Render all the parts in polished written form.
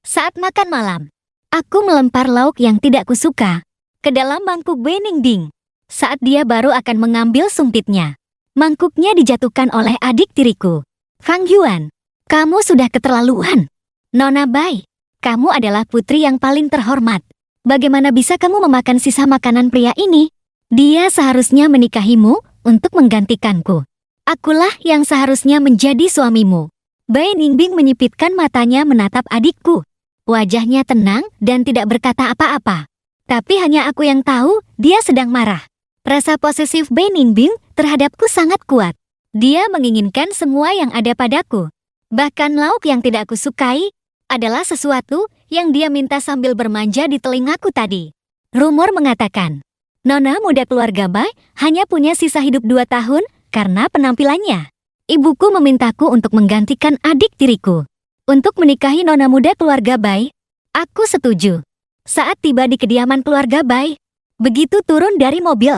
Saat makan malam, aku melempar lauk yang tidak kusuka ke dalam mangkuk Bening Bing. Saat dia baru akan mengambil sumpitnya, mangkuknya dijatuhkan oleh adik tiriku. Fang Yuan, kamu sudah keterlaluan. Nona Bai, kamu adalah putri yang paling terhormat. Bagaimana bisa kamu memakan sisa makanan pria ini? Dia seharusnya menikahimu untuk menggantikanku. Akulah yang seharusnya menjadi suamimu. Bai Ningbing menyipitkan matanya menatap adikku. Wajahnya tenang dan tidak berkata apa-apa. Tapi hanya aku yang tahu dia sedang marah. Rasa posesif Bai Ningbing terhadapku sangat kuat. Dia menginginkan semua yang ada padaku. Bahkan lauk yang tidak aku sukai adalah sesuatu yang dia minta sambil bermanja di telingaku tadi. Rumor mengatakan, nona muda keluarga Bai hanya punya sisa hidup 2 tahun karena penampilannya. Ibuku memintaku untuk menggantikan adik tiriku. Untuk menikahi nona muda keluarga Bai, aku setuju. Saat tiba di kediaman keluarga Bai, begitu turun dari mobil,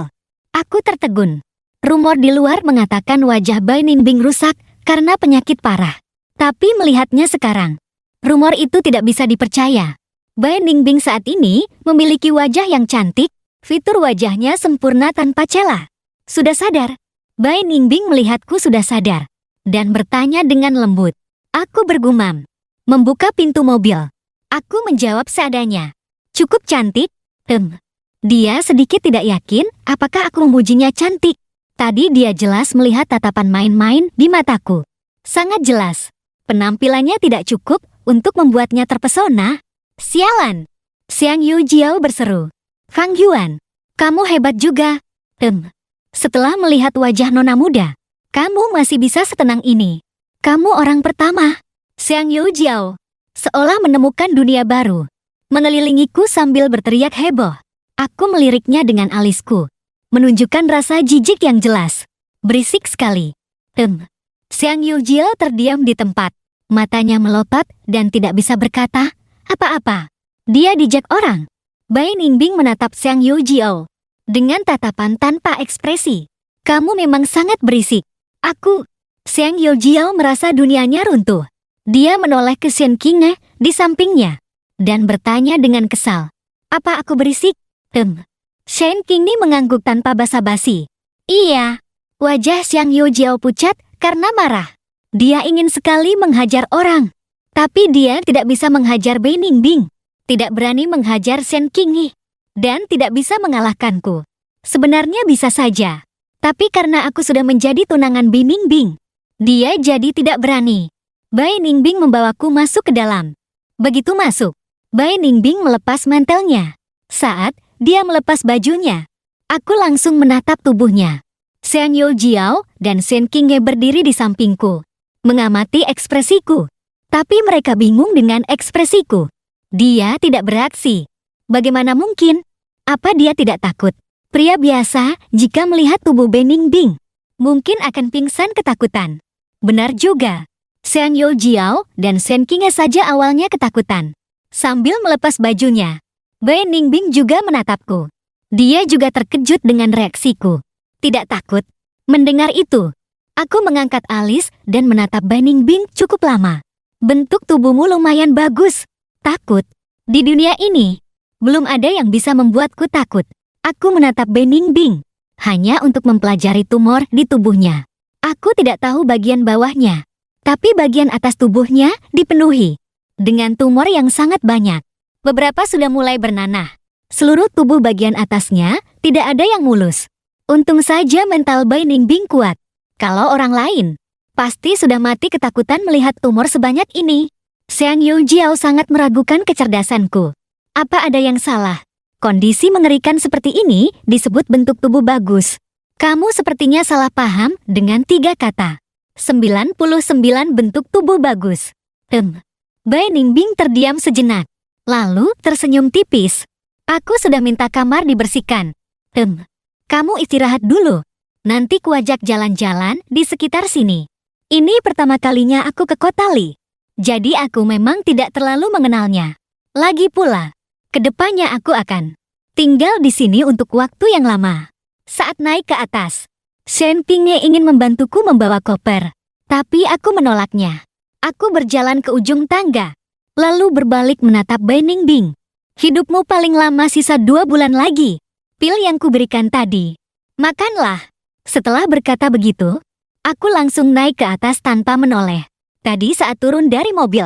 aku tertegun. Rumor di luar mengatakan wajah Bai Ningbing rusak karena penyakit parah. Tapi melihatnya sekarang, rumor itu tidak bisa dipercaya. Bai Ningbing saat ini memiliki wajah yang cantik, fitur wajahnya sempurna tanpa celah. Sudah sadar? Bai Ningbing melihatku sudah sadar dan bertanya dengan lembut. Aku bergumam, membuka pintu mobil. Aku menjawab seadanya. Cukup cantik? Dia sedikit tidak yakin apakah aku memujinya cantik. Tadi dia jelas melihat tatapan main-main di mataku. Sangat jelas. Penampilannya tidak cukup untuk membuatnya terpesona. Sialan! Xiang Yu Jiao berseru. Fang Yuan, kamu hebat juga. Setelah melihat wajah nona muda, kamu masih bisa setenang ini. Kamu orang pertama. Xiang Yu Jiao seolah menemukan dunia baru. Mengelilingiku sambil berteriak heboh. Aku meliriknya dengan alisku, menunjukkan rasa jijik yang jelas. Berisik sekali. Xiang Yu Jiao terdiam di tempat. Matanya melotot dan tidak bisa berkata apa-apa. Dia dijek orang. Bai Ningbing menatap Xiang Yu Jiao dengan tatapan tanpa ekspresi. Kamu memang sangat berisik. Aku... Xiang Yu Jiao merasa dunianya runtuh. Dia menoleh ke Shen Qinghe di sampingnya dan bertanya dengan kesal. Apa aku berisik? Shen Qinghe mengangguk tanpa basa-basi. Iya. Wajah Xiang Yu Jiao pucat karena marah. Dia ingin sekali menghajar orang. Tapi dia tidak bisa menghajar Bai Ningbing. Tidak berani menghajar Shen Qinghe. Dan tidak bisa mengalahkanku. Sebenarnya bisa saja. Tapi karena aku sudah menjadi tunangan Bai Ningbing, dia jadi tidak berani. Bai Ningbing membawaku masuk ke dalam. Begitu masuk, Bai Ningbing melepas mantelnya. Saat dia melepas bajunya, aku langsung menatap tubuhnya. Xiang Yu Jiao dan Shen Qinghe berdiri di sampingku, mengamati ekspresiku. Tapi mereka bingung dengan ekspresiku. Dia tidak bereaksi. Bagaimana mungkin? Apa dia tidak takut? Pria biasa jika melihat tubuh Bai Ningbing mungkin akan pingsan ketakutan. Benar juga. Xiang Yu Jiao dan Shen Qinghe saja awalnya ketakutan. Sambil melepas bajunya, Bai Ningbing juga menatapku. Dia juga terkejut dengan reaksiku. Tidak takut. Mendengar itu, aku mengangkat alis dan menatap Bai Ningbing cukup lama. Bentuk tubuhmu lumayan bagus. Takut? Di dunia ini, belum ada yang bisa membuatku takut. Aku menatap Bai Ningbing hanya untuk mempelajari tumor di tubuhnya. Aku tidak tahu bagian bawahnya, tapi bagian atas tubuhnya dipenuhi dengan tumor yang sangat banyak. Beberapa sudah mulai bernanah. Seluruh tubuh bagian atasnya tidak ada yang mulus. Untung saja mental Bai Ningbing kuat. Kalau orang lain, pasti sudah mati ketakutan melihat tumor sebanyak ini. Xiang Yu Jiao sangat meragukan kecerdasanku. Apa ada yang salah? Kondisi mengerikan seperti ini disebut bentuk tubuh bagus. Kamu sepertinya salah paham dengan 3 kata. 99 bentuk tubuh bagus. Bai Ningbing terdiam sejenak, lalu tersenyum tipis. Aku sudah minta kamar dibersihkan. Kamu istirahat dulu. Nanti kuajak jalan-jalan di sekitar sini. Ini pertama kalinya aku ke kota Li. Jadi aku memang tidak terlalu mengenalnya. Lagi pula, kedepannya aku akan tinggal di sini untuk waktu yang lama. Saat naik ke atas, Shen Qinghe ingin membantuku membawa koper. Tapi aku menolaknya. Aku berjalan ke ujung tangga. lalu berbalik menatap Bai Ningbing. Hidupmu paling lama sisa 2 bulan lagi. Pil yang kuberikan tadi. Makanlah. Setelah berkata begitu, aku langsung naik ke atas tanpa menoleh. Tadi saat turun dari mobil,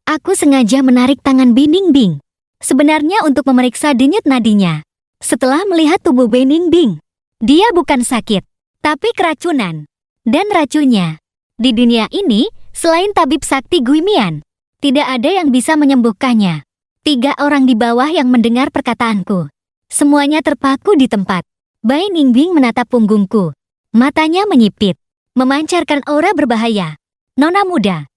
aku sengaja menarik tangan Bai Ningbing. Sebenarnya untuk memeriksa denyut nadinya. Setelah melihat tubuh Bai Ningbing, dia bukan sakit, tapi keracunan. Dan racunnya. Di dunia ini, selain tabib sakti Guimian, tidak ada yang bisa menyembuhkannya. 3 orang di bawah yang mendengar perkataanku. Semuanya terpaku di tempat. Bai Ningbing menatap punggungku. Matanya menyipit, memancarkan aura berbahaya. Nona muda.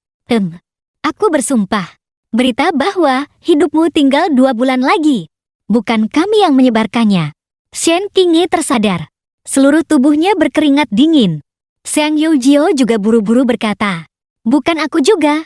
Aku bersumpah. Berita bahwa hidupmu tinggal 2 bulan lagi. Bukan kami yang menyebarkannya. Shen Qinghe tersadar. Seluruh tubuhnya berkeringat dingin. Xiang Youjio juga buru-buru berkata. Bukan aku juga.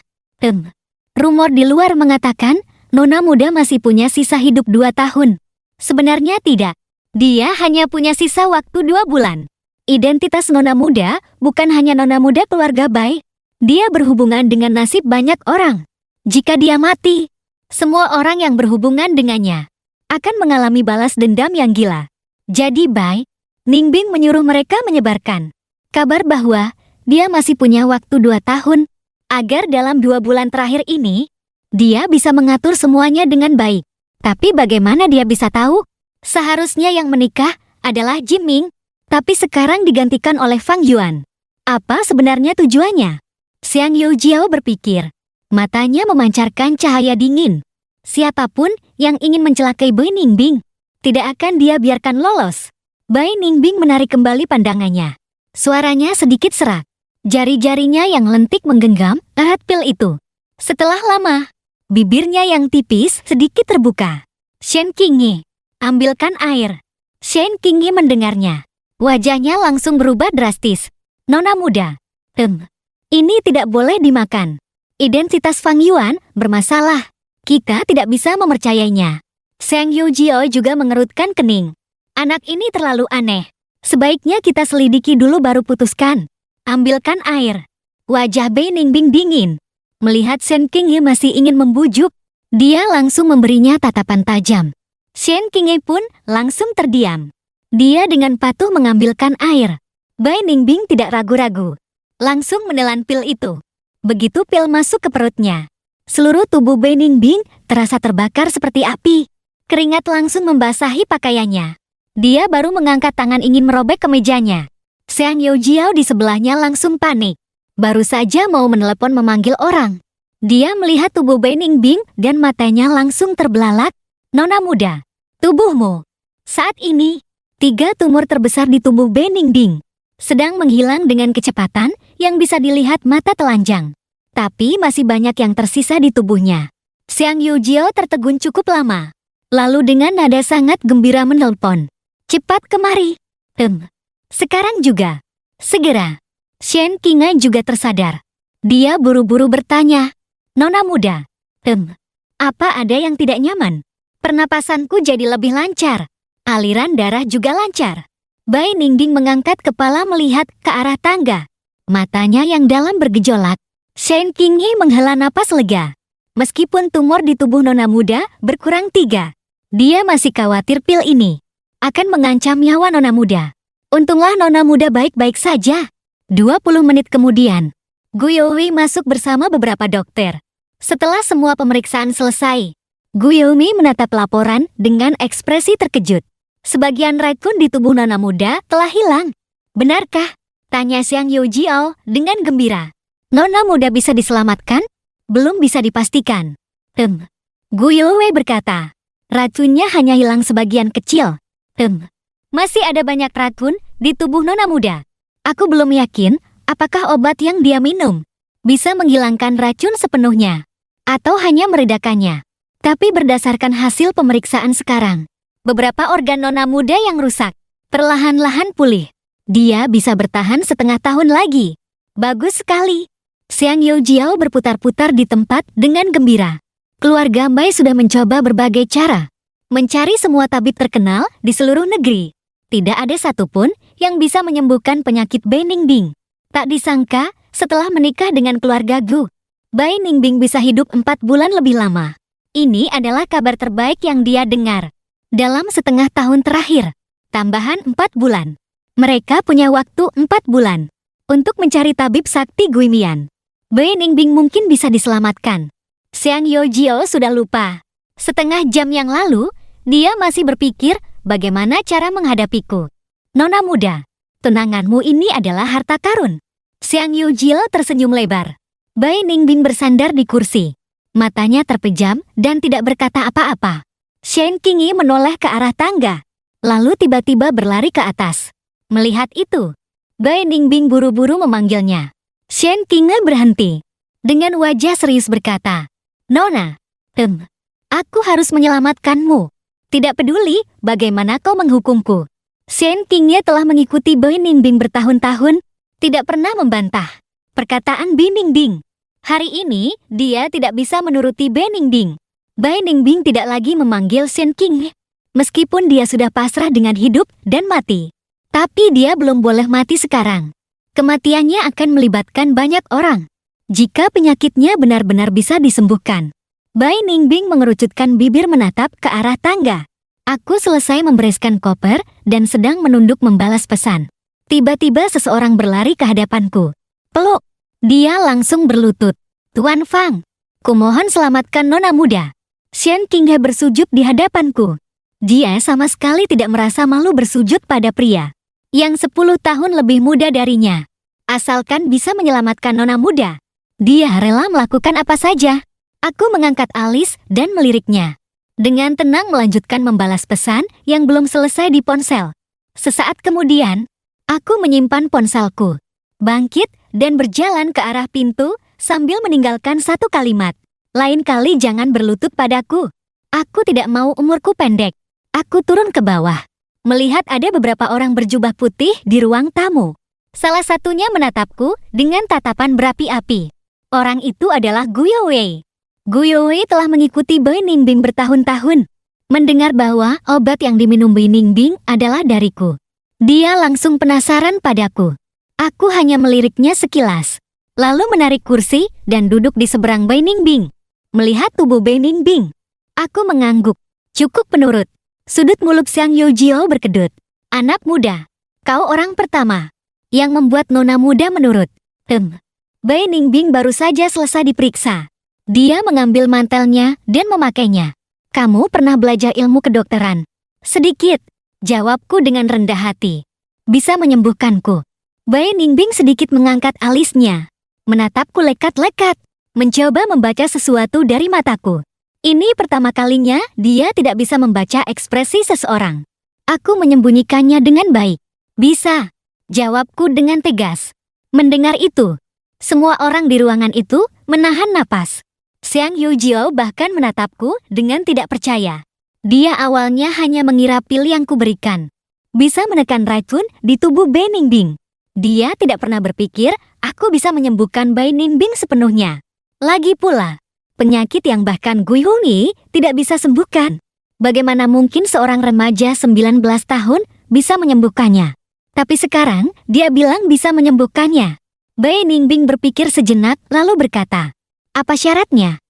Rumor di luar mengatakan, Nona muda masih punya sisa hidup 2 tahun. Sebenarnya tidak. Dia hanya punya sisa waktu 2 bulan. Identitas Nona muda bukan hanya Nona muda keluarga Bai. Dia berhubungan dengan nasib banyak orang. Jika dia mati, semua orang yang berhubungan dengannya akan mengalami balas dendam yang gila. Jadi Bai Ningbing menyuruh mereka menyebarkan kabar bahwa dia masih punya waktu 2 tahun, agar dalam 2 bulan terakhir ini, dia bisa mengatur semuanya dengan baik. Tapi bagaimana dia bisa tahu? Seharusnya yang menikah adalah Jiming, tapi sekarang digantikan oleh Fang Yuan. Apa sebenarnya tujuannya? Xiang Youjio berpikir. Matanya memancarkan cahaya dingin. Siapapun yang ingin mencelakai Bai Ningbing, tidak akan dia biarkan lolos. Bai Ningbing menarik kembali pandangannya. Suaranya sedikit serak. Jari-jarinya yang lentik menggenggam erat pil itu. Setelah lama, bibirnya yang tipis sedikit terbuka. Shen Qinghe, ambilkan air. Shen Qinghe mendengarnya. Wajahnya langsung berubah drastis. Nona muda. Ini tidak boleh dimakan. Identitas Fang Yuan bermasalah. Kita tidak bisa mempercayainya. Xiang Youjio juga mengerutkan kening. Anak ini terlalu aneh. Sebaiknya kita selidiki dulu baru putuskan. Ambilkan air. Wajah Bai Ningbing dingin. Melihat Shen Qinghe masih ingin membujuk, dia langsung memberinya tatapan tajam. Shen Qinghe pun langsung terdiam. Dia dengan patuh mengambilkan air. Bai Ningbing tidak ragu-ragu. Langsung menelan pil itu. Begitu pil masuk ke perutnya, seluruh tubuh Bai Ningbing terasa terbakar seperti api. Keringat langsung membasahi pakaiannya. Dia baru mengangkat tangan ingin merobek kemejanya. Xiang Youjio di sebelahnya langsung panik. Baru saja mau menelepon memanggil orang. Dia melihat tubuh Bai Ningbing dan matanya langsung terbelalak. Nona muda, tubuhmu. Saat ini, 3 tumor terbesar di tubuh Bai Ningbing sedang menghilang dengan kecepatan yang bisa dilihat mata telanjang. Tapi masih banyak yang tersisa di tubuhnya. Xiang Youjio tertegun cukup lama. Lalu dengan nada sangat gembira menelpon. Cepat kemari. Sekarang juga. Segera. Shen Qinghe juga tersadar. Dia buru-buru bertanya. Nona muda. Apa ada yang tidak nyaman? Pernapasanku jadi lebih lancar. Aliran darah juga lancar. Bai Ningbing mengangkat kepala melihat ke arah tangga. Matanya yang dalam bergejolak. Shen Qinghe menghela napas lega. Meskipun tumor di tubuh Nona muda berkurang 3, dia masih khawatir pil ini akan mengancam nyawa Nona muda. Untunglah Nona muda baik-baik saja. 20 menit kemudian, Gu Youwei masuk bersama beberapa dokter. Setelah semua pemeriksaan selesai, Gu Youwei menatap laporan dengan ekspresi terkejut. Sebagian racun di tubuh Nona muda telah hilang. Benarkah? Tanya Xiang Youjio dengan gembira. Nona muda bisa diselamatkan? Belum bisa dipastikan. Gu Youwei berkata. Racunnya hanya hilang sebagian kecil. Masih ada banyak racun di tubuh Nona muda. Aku belum yakin apakah obat yang dia minum bisa menghilangkan racun sepenuhnya atau hanya meredakannya. Tapi berdasarkan hasil pemeriksaan sekarang, beberapa organ Nona muda yang rusak perlahan-lahan pulih. Dia bisa bertahan setengah tahun lagi. Bagus sekali. Xiang Youjio berputar-putar di tempat dengan gembira. Keluarga Bai sudah mencoba berbagai cara. Mencari semua tabib terkenal di seluruh negeri. Tidak ada satupun yang bisa menyembuhkan penyakit Bai Ningbing. Tak disangka, setelah menikah dengan keluarga Gu, Bai Ningbing bisa hidup 4 bulan lebih lama. Ini adalah kabar terbaik yang dia dengar. Dalam setengah tahun terakhir, tambahan 4 bulan. Mereka punya waktu 4 bulan untuk mencari tabib sakti Guimian. Bai Ningbing mungkin bisa diselamatkan. Xiang Yojio sudah lupa. Setengah jam yang lalu, dia masih berpikir bagaimana cara menghadapiku. Nona muda, tunanganmu ini adalah harta karun. Xiang Yujil tersenyum lebar. Bai Ningbing bersandar di kursi. Matanya terpejam dan tidak berkata apa-apa. Shen Qingyi menoleh ke arah tangga, lalu tiba-tiba berlari ke atas. Melihat itu, Bai Ningbing buru-buru memanggilnya. Shen Qingyi berhenti. Dengan wajah serius berkata, Nona, aku harus menyelamatkanmu. Tidak peduli bagaimana kau menghukumku. Shen Qingyi telah mengikuti Bai Ningbing bertahun-tahun, tidak pernah membantah perkataan Bai Ningbing. Hari ini, dia tidak bisa menuruti Bai Ningbing. Bai Ningbing tidak lagi memanggil Shen Qingyi. Meskipun dia sudah pasrah dengan hidup dan mati. Tapi dia belum boleh mati sekarang. Kematiannya akan melibatkan banyak orang. Jika penyakitnya benar-benar bisa disembuhkan. Bai Ningbing mengerucutkan bibir menatap ke arah tangga. Aku selesai membereskan koper dan sedang menunduk membalas pesan. Tiba-tiba seseorang berlari ke hadapanku. Peluk. Dia langsung berlutut. Tuan Fang, kumohon selamatkan nona muda. Shen Qingyi bersujud di hadapanku. Dia sama sekali tidak merasa malu bersujud pada pria yang 10 tahun lebih muda darinya. Asalkan bisa menyelamatkan nona muda, dia rela melakukan apa saja. Aku mengangkat alis dan meliriknya. Dengan tenang melanjutkan membalas pesan yang belum selesai di ponsel. Sesaat kemudian, aku menyimpan ponselku, bangkit, dan berjalan ke arah pintu sambil meninggalkan satu kalimat. Lain kali jangan berlutut padaku. Aku tidak mau umurku pendek. Aku turun ke bawah, melihat ada beberapa orang berjubah putih di ruang tamu. Salah satunya menatapku dengan tatapan berapi-api. Orang itu adalah Guyo Wei. Guyo Wei telah mengikuti Bai Ningbing bertahun-tahun. Mendengar bahwa obat yang diminum Bai Ningbing adalah dariku, dia langsung penasaran padaku. Aku hanya meliriknya sekilas, lalu menarik kursi dan duduk di seberang Bai Ningbing. Melihat tubuh Bai Ningbing, aku mengangguk. Cukup penurut. Sudut mulut Xiang Yojio berkedut. Anak muda, kau orang pertama yang membuat nona muda menurut. Bai Ningbing baru saja selesai diperiksa. Dia mengambil mantelnya dan memakainya. Kamu pernah belajar ilmu kedokteran? Sedikit, jawabku dengan rendah hati. Bisa menyembuhkanku. Bai Ningbing sedikit mengangkat alisnya, menatapku lekat-lekat, mencoba membaca sesuatu dari mataku. Ini pertama kalinya dia tidak bisa membaca ekspresi seseorang. Aku menyembunyikannya dengan baik. Bisa, jawabku dengan tegas. Mendengar itu, semua orang di ruangan itu menahan napas. Xiang Yujio bahkan menatapku dengan tidak percaya. Dia awalnya hanya mengira pil yang kuberikan bisa menekan racun di tubuh Bai Ningbing. Dia tidak pernah berpikir aku bisa menyembuhkan Bai Ningbing sepenuhnya. Lagi pula, penyakit yang bahkan Gui Hongyi tidak bisa sembuhkan. Bagaimana mungkin seorang remaja 19 tahun bisa menyembuhkannya? Tapi sekarang, dia bilang bisa menyembuhkannya. Bai Ningbing berpikir sejenak lalu berkata, apa syaratnya?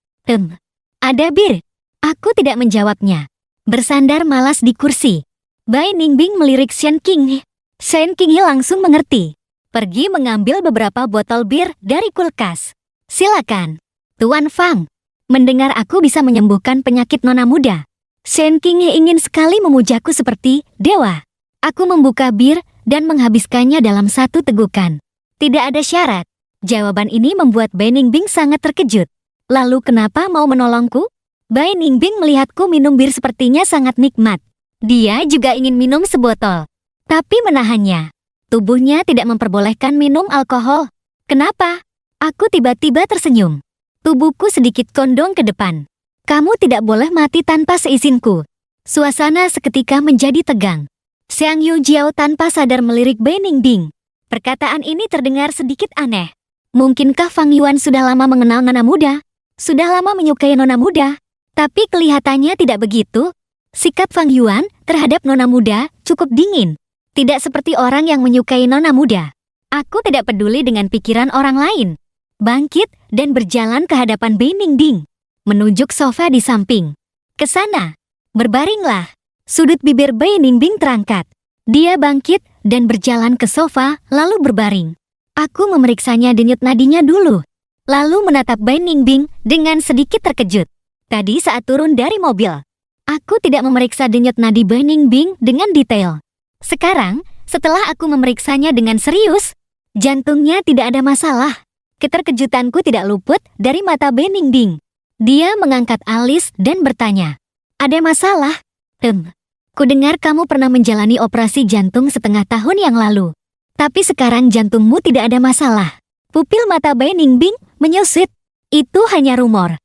Ada bir. Aku tidak menjawabnya. Bersandar malas di kursi. Bai Ningbing melirik Shen Qingyi. Shen Qingyi langsung mengerti. Pergi mengambil beberapa botol bir dari kulkas. Silakan. Tuan Fang. Mendengar aku bisa menyembuhkan penyakit nona muda, Shen Qingyi ingin sekali memujaku seperti dewa. Aku membuka bir dan menghabiskannya dalam satu tegukan. Tidak ada syarat. Jawaban ini membuat Bai Ningbing sangat terkejut. Lalu kenapa mau menolongku? Bai Ningbing melihatku minum bir sepertinya sangat nikmat. Dia juga ingin minum sebotol, tapi menahannya. Tubuhnya tidak memperbolehkan minum alkohol. Kenapa? Aku tiba-tiba tersenyum. Tubuhku sedikit kondong ke depan. Kamu tidak boleh mati tanpa seizinku. Suasana seketika menjadi tegang. Xiang Yujiao tanpa sadar melirik Bai Ningbing. Perkataan ini terdengar sedikit aneh. Mungkinkah Fang Yuan sudah lama mengenal nona muda? Sudah lama menyukai nona muda? Tapi kelihatannya tidak begitu. Sikap Fang Yuan terhadap nona muda cukup dingin. Tidak seperti orang yang menyukai nona muda. Aku tidak peduli dengan pikiran orang lain. bangkit dan berjalan ke hadapan Beiningding, menunjuk sofa di samping. Ke sana, berbaringlah. Sudut bibir Beiningding terangkat. Dia bangkit dan berjalan ke sofa, lalu berbaring. Aku memeriksanya denyut nadinya dulu, lalu menatap Beiningding dengan sedikit terkejut. Tadi saat turun dari mobil, aku tidak memeriksa denyut nadi Beiningding dengan detail. Sekarang, setelah aku memeriksanya dengan serius, jantungnya tidak ada masalah. Keterkejutanku tidak luput dari mata Beiningding. Dia mengangkat alis dan bertanya, "Ada masalah?" Kudengar kamu pernah menjalani operasi jantung setengah tahun yang lalu. Tapi sekarang jantungmu tidak ada masalah." Pupil mata Beiningding menyusut. "Itu hanya rumor."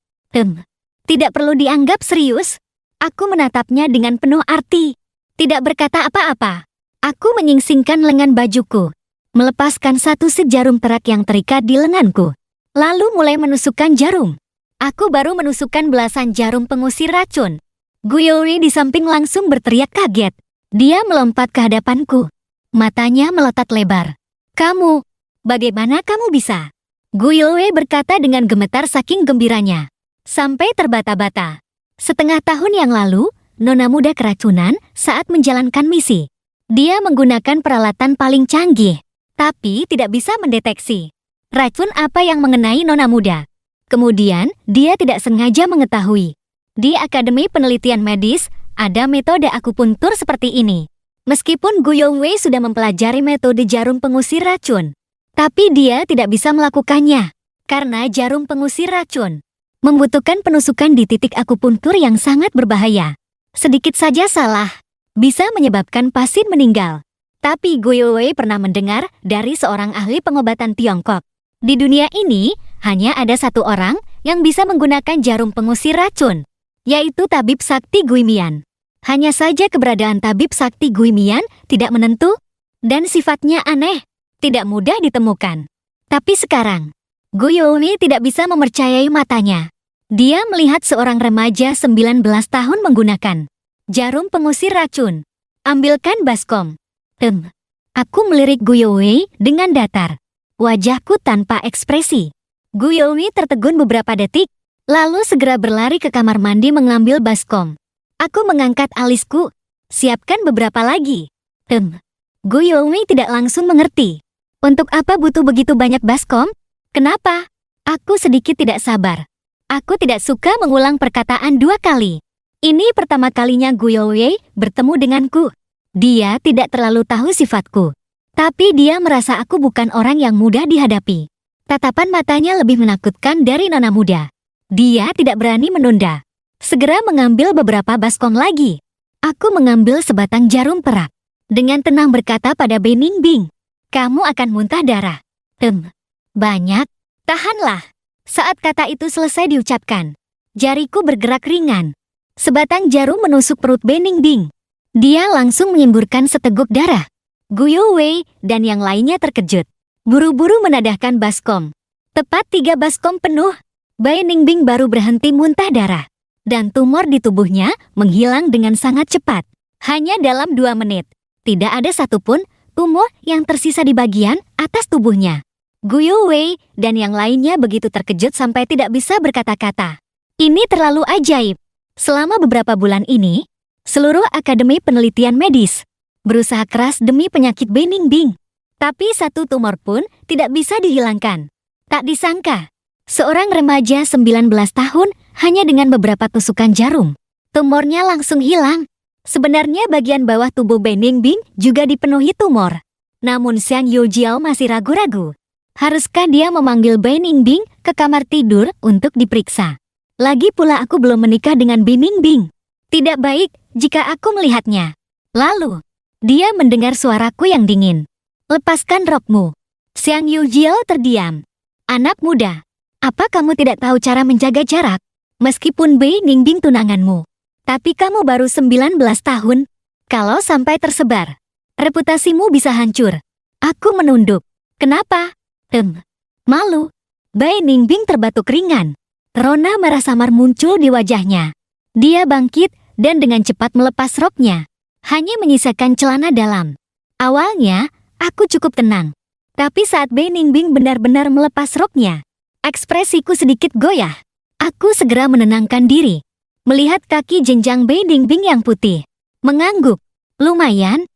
Tidak perlu dianggap serius." Aku menatapnya dengan penuh arti. Tidak berkata apa-apa. Aku menyingsingkan lengan bajuku, melepaskan satu set jarum terak yang terikat di lenganku, lalu mulai menusukkan jarum. Aku baru menusukkan belasan jarum pengusir racun. Guiyoi di samping langsung berteriak kaget. Dia melompat ke hadapanku. Matanya melotot lebar. "Kamu, bagaimana kamu bisa?" Guiyoi berkata dengan gemetar saking gembiranya, sampai terbata-bata. Setengah tahun yang lalu, nona muda keracunan saat menjalankan misi. Dia menggunakan peralatan paling canggih, tapi tidak bisa mendeteksi racun apa yang mengenai nona muda. Kemudian, dia tidak sengaja mengetahui. Di Akademi Penelitian Medis, ada metode akupuntur seperti ini. Meskipun Guiyoi sudah mempelajari metode jarum pengusir racun, tapi dia tidak bisa melakukannya, karena jarum pengusir racun membutuhkan penusukan di titik akupuntur yang sangat berbahaya. Sedikit saja salah, bisa menyebabkan pasien meninggal. Tapi Guiyoi pernah mendengar dari seorang ahli pengobatan Tiongkok. Di dunia ini, hanya ada satu orang yang bisa menggunakan jarum pengusir racun, yaitu Tabib Sakti Guimian. Hanya saja keberadaan Tabib Sakti Guimian tidak menentu, dan sifatnya aneh, tidak mudah ditemukan. Tapi sekarang, Guiyoi tidak bisa mempercayai matanya. Dia melihat seorang remaja 19 tahun menggunakan jarum pengusir racun. "Ambilkan baskom." Aku melirik Guiyoi dengan datar. Wajahku tanpa ekspresi. Guiyoi tertegun beberapa detik, lalu segera berlari ke kamar mandi mengambil baskom. Aku mengangkat alisku. "Siapkan beberapa lagi." Guiyoi tidak langsung mengerti. "Untuk apa butuh begitu banyak baskom? Kenapa?" Aku sedikit tidak sabar. Aku tidak suka mengulang perkataan dua kali. Ini pertama kalinya Guiyoi bertemu denganku. Dia tidak terlalu tahu sifatku, tapi dia merasa aku bukan orang yang mudah dihadapi. Tatapan matanya lebih menakutkan dari nona muda. Dia tidak berani menunda. Segera mengambil beberapa baskom lagi. Aku mengambil sebatang jarum perak. Dengan tenang berkata pada Beiningding, "Kamu akan muntah darah." Banyak. Tahanlah. Saat kata itu selesai diucapkan, jariku bergerak ringan. Sebatang jarum menusuk perut Beiningding. Dia langsung menyemburkan seteguk darah. Guiyoi dan yang lainnya terkejut. Buru-buru menadahkan baskom. Tepat 3 baskom penuh, Beiningding baru berhenti muntah darah. Dan tumor di tubuhnya menghilang dengan sangat cepat. Hanya dalam 2 menit. Tidak ada satupun tumor yang tersisa di bagian atas tubuhnya. Guiyoi dan yang lainnya begitu terkejut sampai tidak bisa berkata-kata. Ini terlalu ajaib. Selama beberapa bulan ini, seluruh Akademi Penelitian Medis berusaha keras demi penyakit Beiningding. Tapi satu tumor pun tidak bisa dihilangkan. Tak disangka, seorang remaja 19 tahun hanya dengan beberapa tusukan jarum, tumornya langsung hilang. Sebenarnya bagian bawah tubuh Beiningding juga dipenuhi tumor. Namun Xiang Yujiao masih ragu-ragu. Haruskah dia memanggil Beiningding ke kamar tidur untuk diperiksa? Lagi pula aku belum menikah dengan Beiningding. Tidak baik jika aku melihatnya. Lalu, dia mendengar suaraku yang dingin. "Lepaskan rokmu." Xiang Yujiao terdiam. "Anak muda, apa kamu tidak tahu cara menjaga jarak? Meskipun Beiningding tunanganmu, tapi kamu baru 19 tahun. Kalau sampai tersebar, reputasimu bisa hancur." Aku menunduk. "Kenapa?" Malu. Beiningding terbatuk ringan. Rona merah samar muncul di wajahnya. Dia bangkit dan dengan cepat melepas roknya. Hanya menyisakan celana dalam. Awalnya, aku cukup tenang. Tapi saat Beiningding benar-benar melepas roknya, Ekspresiku sedikit goyah. Aku segera menenangkan diri. Melihat kaki jenjang Bei Ningbing yang putih. Mengangguk. Lumayan.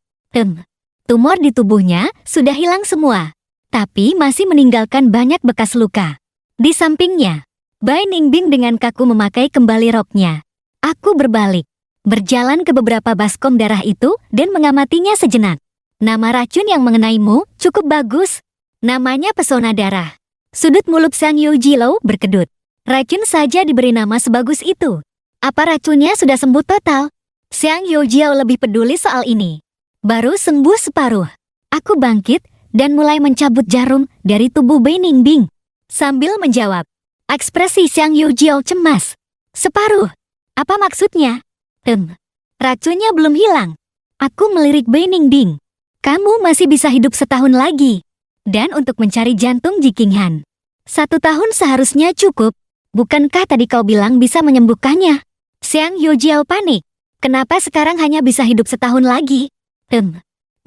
Tumor di tubuhnya sudah hilang semua. Tapi masih meninggalkan banyak bekas luka. Di sampingnya, Bei Ningbing dengan kaku memakai kembali roknya. Aku berbalik. Berjalan ke beberapa baskom darah itu dan mengamatinya sejenak. Nama racun yang mengenaimu cukup bagus. Namanya pesona darah. Sudut mulut Sang Yujilo berkedut. Racun saja diberi nama sebagus itu. Apa racunnya sudah sembuh total? Sang Yujilo lebih peduli soal ini. Baru sembuh separuh. Aku bangkit dan mulai mencabut jarum dari tubuh Bei Ningbing. Sambil menjawab, ekspresi Sang Yujilo cemas. Separuh? Apa maksudnya? Racunnya belum hilang. Aku melirik Bei Ningbing. Kamu masih bisa hidup setahun lagi. Dan untuk mencari jantung Jikinghan. 1 tahun seharusnya cukup. Bukankah tadi kau bilang bisa menyembuhkannya? Sang Yujilo panik. Kenapa sekarang hanya bisa hidup setahun lagi?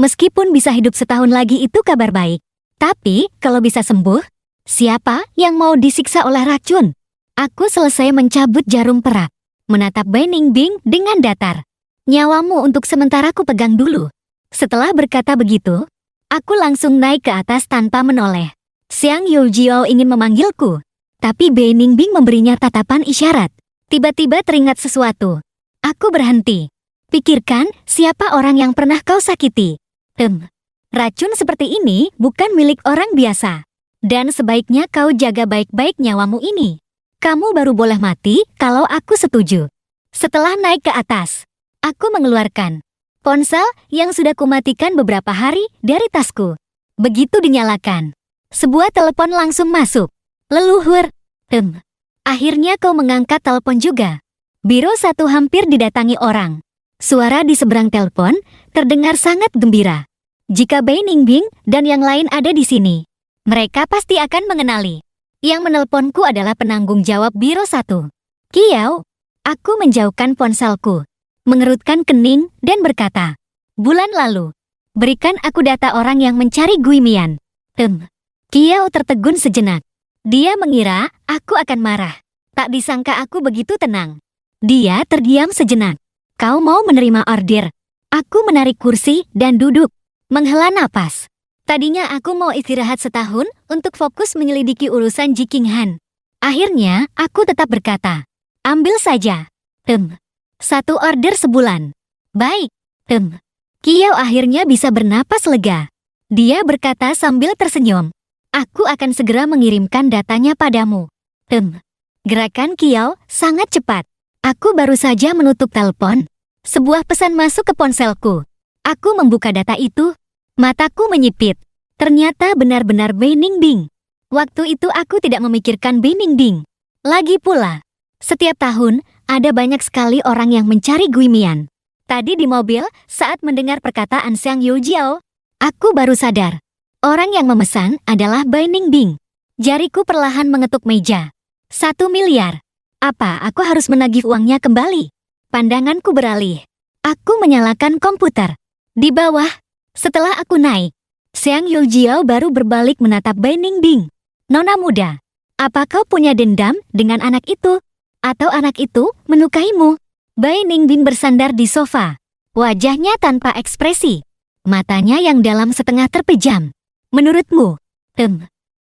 Meskipun bisa hidup setahun lagi itu kabar baik. Tapi kalau bisa sembuh, siapa yang mau disiksa oleh racun? Aku selesai mencabut jarum perak. Menatap Bei Ningbing dengan datar. Nyawamu untuk sementara ku pegang dulu. Setelah berkata begitu, aku langsung naik ke atas tanpa menoleh. Sang Yujilo ingin memanggilku, tapi Bei Ningbing memberinya tatapan isyarat. Tiba-tiba teringat sesuatu. Aku berhenti. Pikirkan siapa orang yang pernah kau sakiti. Racun seperti ini bukan milik orang biasa. Dan sebaiknya kau jaga baik-baik nyawamu ini. Kamu baru boleh mati kalau aku setuju. Setelah naik ke atas, aku mengeluarkan ponsel yang sudah kumatikan beberapa hari dari tasku. Begitu dinyalakan, sebuah telepon langsung masuk. Leluhur. Akhirnya kau mengangkat telepon juga. Biro 1 hampir didatangi orang. Suara di seberang telepon terdengar sangat gembira. Jika Bei Ningbing dan yang lain ada di sini, mereka pasti akan mengenali. Yang menelponku adalah penanggung jawab Biro 1. Kiao. Aku menjauhkan ponselku, mengerutkan kening dan berkata, bulan lalu, berikan aku data orang yang mencari Gui Mian. Kiao tertegun sejenak. Dia mengira aku akan marah. Tak disangka aku begitu tenang. Dia terdiam sejenak. Kau mau menerima order? Aku menarik kursi dan duduk, menghela napas. Tadinya aku mau istirahat setahun untuk fokus menyelidiki urusan Jikinghan. Akhirnya, aku tetap berkata, ambil saja. 1 order sebulan. Baik. Kiao akhirnya bisa bernapas lega. Dia berkata sambil tersenyum. Aku akan segera mengirimkan datanya padamu. Gerakan Kiao sangat cepat. Aku baru saja menutup telepon. Sebuah pesan masuk ke ponselku. Aku membuka data itu. Mataku menyipit. Ternyata benar-benar Bei Ningbing. Waktu itu aku tidak memikirkan Bei Ningbing. Lagi pula, setiap tahun ada banyak sekali orang yang mencari Gui Mian. Tadi di mobil, saat mendengar perkataan Sang Yujilo, aku baru sadar. Orang yang memesan adalah Bei Ningbing. Jariku perlahan mengetuk meja. 1 miliar. Apa aku harus menagih uangnya kembali? Pandanganku beralih. Aku menyalakan komputer. Di bawah, setelah aku naik, Sang Yujilo baru berbalik menatap Bei Ningbing. Nona muda, apa kau punya dendam dengan anak itu? Atau anak itu menyukaimu? Bei Ningbing bersandar di sofa. Wajahnya tanpa ekspresi. Matanya yang dalam setengah terpejam. Menurutmu?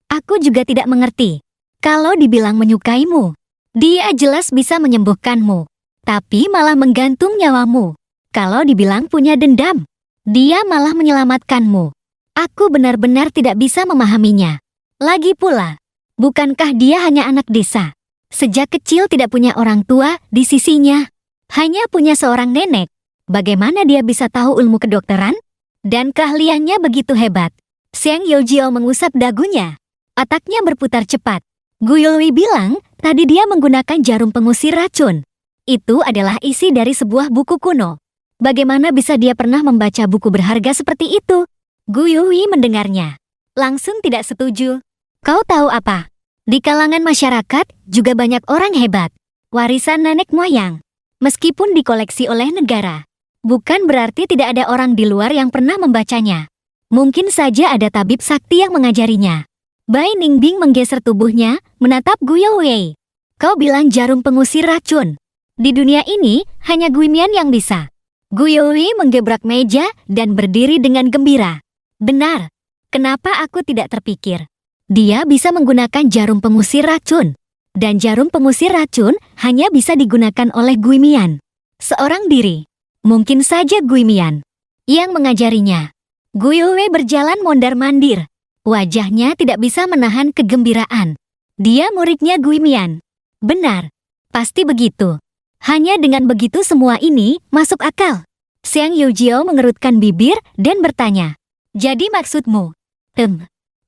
Aku juga tidak mengerti. Kalau dibilang menyukaimu, dia jelas bisa menyembuhkanmu. Tapi malah menggantung nyawamu. Kalau dibilang punya dendam, dia malah menyelamatkanmu. Aku benar-benar tidak bisa memahaminya. Lagi pula, bukankah dia hanya anak desa? Sejak kecil tidak punya orang tua di sisinya. Hanya punya seorang nenek. Bagaimana dia bisa tahu ilmu kedokteran? Dan keahliannya begitu hebat. Sang Yujilo mengusap dagunya. Otaknya berputar cepat. Guyulwi bilang, tadi dia menggunakan jarum pengusir racun. Itu adalah isi dari sebuah buku kuno. Bagaimana bisa dia pernah membaca buku berharga seperti itu? Guyulwi mendengarnya. Langsung tidak setuju. Kau tahu apa? Di kalangan masyarakat juga banyak orang hebat. Warisan nenek moyang. Meskipun dikoleksi oleh negara, bukan berarti tidak ada orang di luar yang pernah membacanya. Mungkin saja ada tabib sakti yang mengajarinya. Bai Ningbing menggeser tubuhnya, menatap Guyo Wei. Kau bilang jarum pengusir racun. Di dunia ini, hanya Guimian yang bisa. Guyo Wei menggebrak meja dan berdiri dengan gembira. Benar. Kenapa aku tidak terpikir? Dia bisa menggunakan jarum pengusir racun. Dan jarum pengusir racun hanya bisa digunakan oleh Guimian. Seorang diri. Mungkin saja Guimian yang mengajarinya. Guyo Wei berjalan mondar-mandir. Wajahnya tidak bisa menahan kegembiraan. Dia muridnya Guimian. Benar. Pasti begitu. Hanya dengan begitu semua ini masuk akal. Xiang Yujiao mengerutkan bibir dan bertanya. Jadi maksudmu?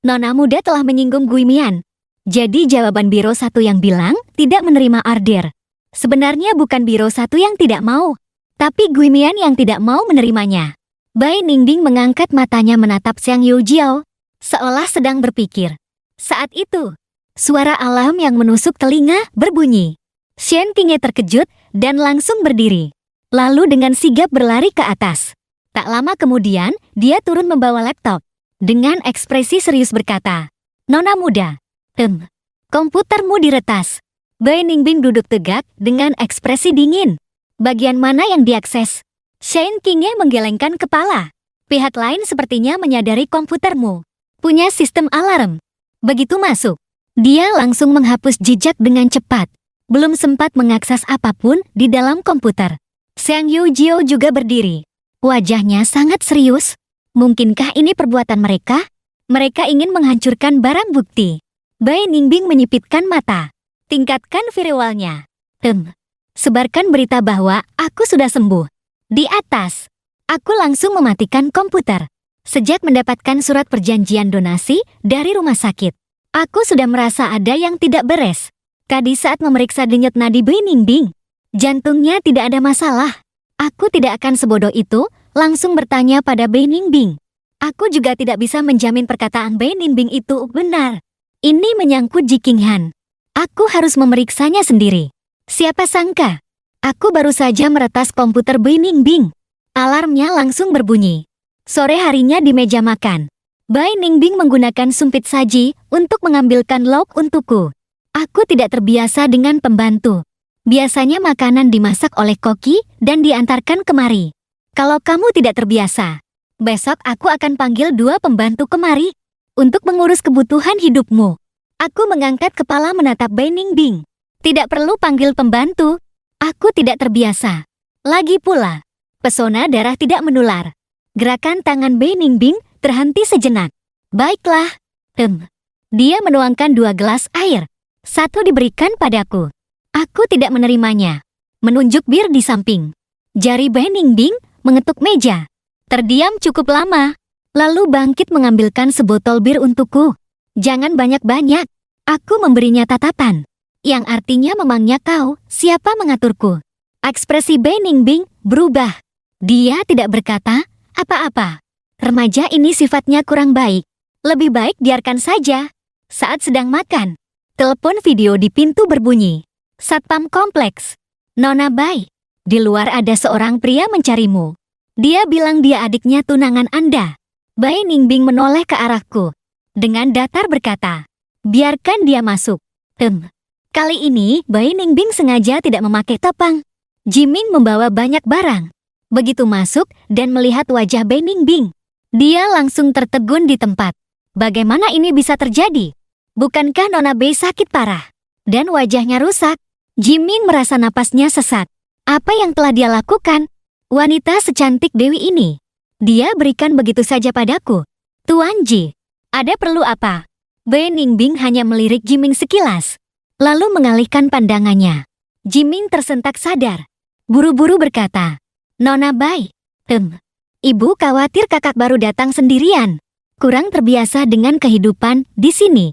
Nona muda telah menyinggung Guimian. Jadi jawaban Biro 1 yang bilang tidak menerima order. Sebenarnya bukan Biro 1 yang tidak mau, tapi Guimian yang tidak mau menerimanya. Bai Ningbing mengangkat matanya menatap Xiang Yujiao, seolah sedang berpikir. Saat itu, suara alam yang menusuk telinga berbunyi. Shen Qingye terkejut dan langsung berdiri. Lalu dengan sigap berlari ke atas. Tak lama kemudian, dia turun membawa laptop. Dengan ekspresi serius berkata, Nona muda, komputermu diretas. Bai Ningbing duduk tegak dengan ekspresi dingin. Bagian mana yang diakses? Shen Qingye menggelengkan kepala. Pihak lain sepertinya menyadari komputermu punya sistem alarm. Begitu masuk, dia langsung menghapus jejak dengan cepat. Belum sempat mengakses apapun di dalam komputer. Xiang Yujiao juga berdiri. Wajahnya sangat serius. Mungkinkah ini perbuatan mereka? Mereka ingin menghancurkan barang bukti. Bai Ningbing menyipitkan mata. Tingkatkan virtualnya. Sebarkan berita bahwa aku sudah sembuh. Di atas, aku langsung mematikan komputer. Sejak mendapatkan surat perjanjian donasi dari rumah sakit, aku sudah merasa ada yang tidak beres. Tadi saat memeriksa denyut nadi Bai Ningbing, jantungnya tidak ada masalah. Aku tidak akan sebodoh itu langsung bertanya pada Bai Ningbing. Aku juga tidak bisa menjamin perkataan Bai Ningbing itu benar. Ini menyangkut Ji Qinghan. Aku harus memeriksanya sendiri. Siapa sangka? Aku baru saja meretas komputer Bai Ningbing. Alarmnya langsung berbunyi. Sore harinya di meja makan, Bai Ningbing menggunakan sumpit saji untuk mengambilkan lauk untukku. Aku tidak terbiasa dengan pembantu. Biasanya makanan dimasak oleh koki dan diantarkan kemari. Kalau kamu tidak terbiasa, besok aku akan panggil 2 pembantu kemari untuk mengurus kebutuhan hidupmu. Aku mengangkat kepala menatap Bai Ningbing. Tidak perlu panggil pembantu. Aku tidak terbiasa. Lagi pula, pesona darah tidak menular. Gerakan tangan Bai Ningbing terhenti sejenak. Baiklah. Dia menuangkan 2 gelas air. 1 diberikan padaku. Aku tidak menerimanya. Menunjuk bir di samping. Jari Bai Ningbing mengetuk meja. Terdiam cukup lama. Lalu bangkit mengambilkan sebotol bir untukku. Jangan banyak-banyak. Aku memberinya tatapan. Yang artinya memangnya kau, siapa mengaturku? Ekspresi Bai Ningbing berubah. Dia tidak berkata apa-apa. Remaja ini sifatnya kurang baik. Lebih baik biarkan saja. Saat sedang makan, telepon video di pintu berbunyi. Satpam kompleks. Nona Bai, di luar ada seorang pria mencarimu. Dia bilang dia adiknya tunangan Anda. Bai Ningbing menoleh ke arahku. Dengan datar berkata, biarkan dia masuk. Kali ini Bai Ningbing sengaja tidak memakai topeng. Jiming membawa banyak barang. Begitu masuk dan melihat wajah Bai Ningbing, dia langsung tertegun di tempat. Bagaimana ini bisa terjadi? Bukankah Nona Bai sakit parah? Dan wajahnya rusak. Jiming merasa napasnya sesak. Apa yang telah dia lakukan? Wanita secantik Dewi ini, dia berikan begitu saja padaku. Tuan Ji, ada perlu apa? Bai Ningbing hanya melirik Jiming sekilas, lalu mengalihkan pandangannya. Jiming tersentak sadar. Buru-buru berkata, Nona Bai, ibu khawatir kakak baru datang sendirian. Kurang terbiasa dengan kehidupan di sini.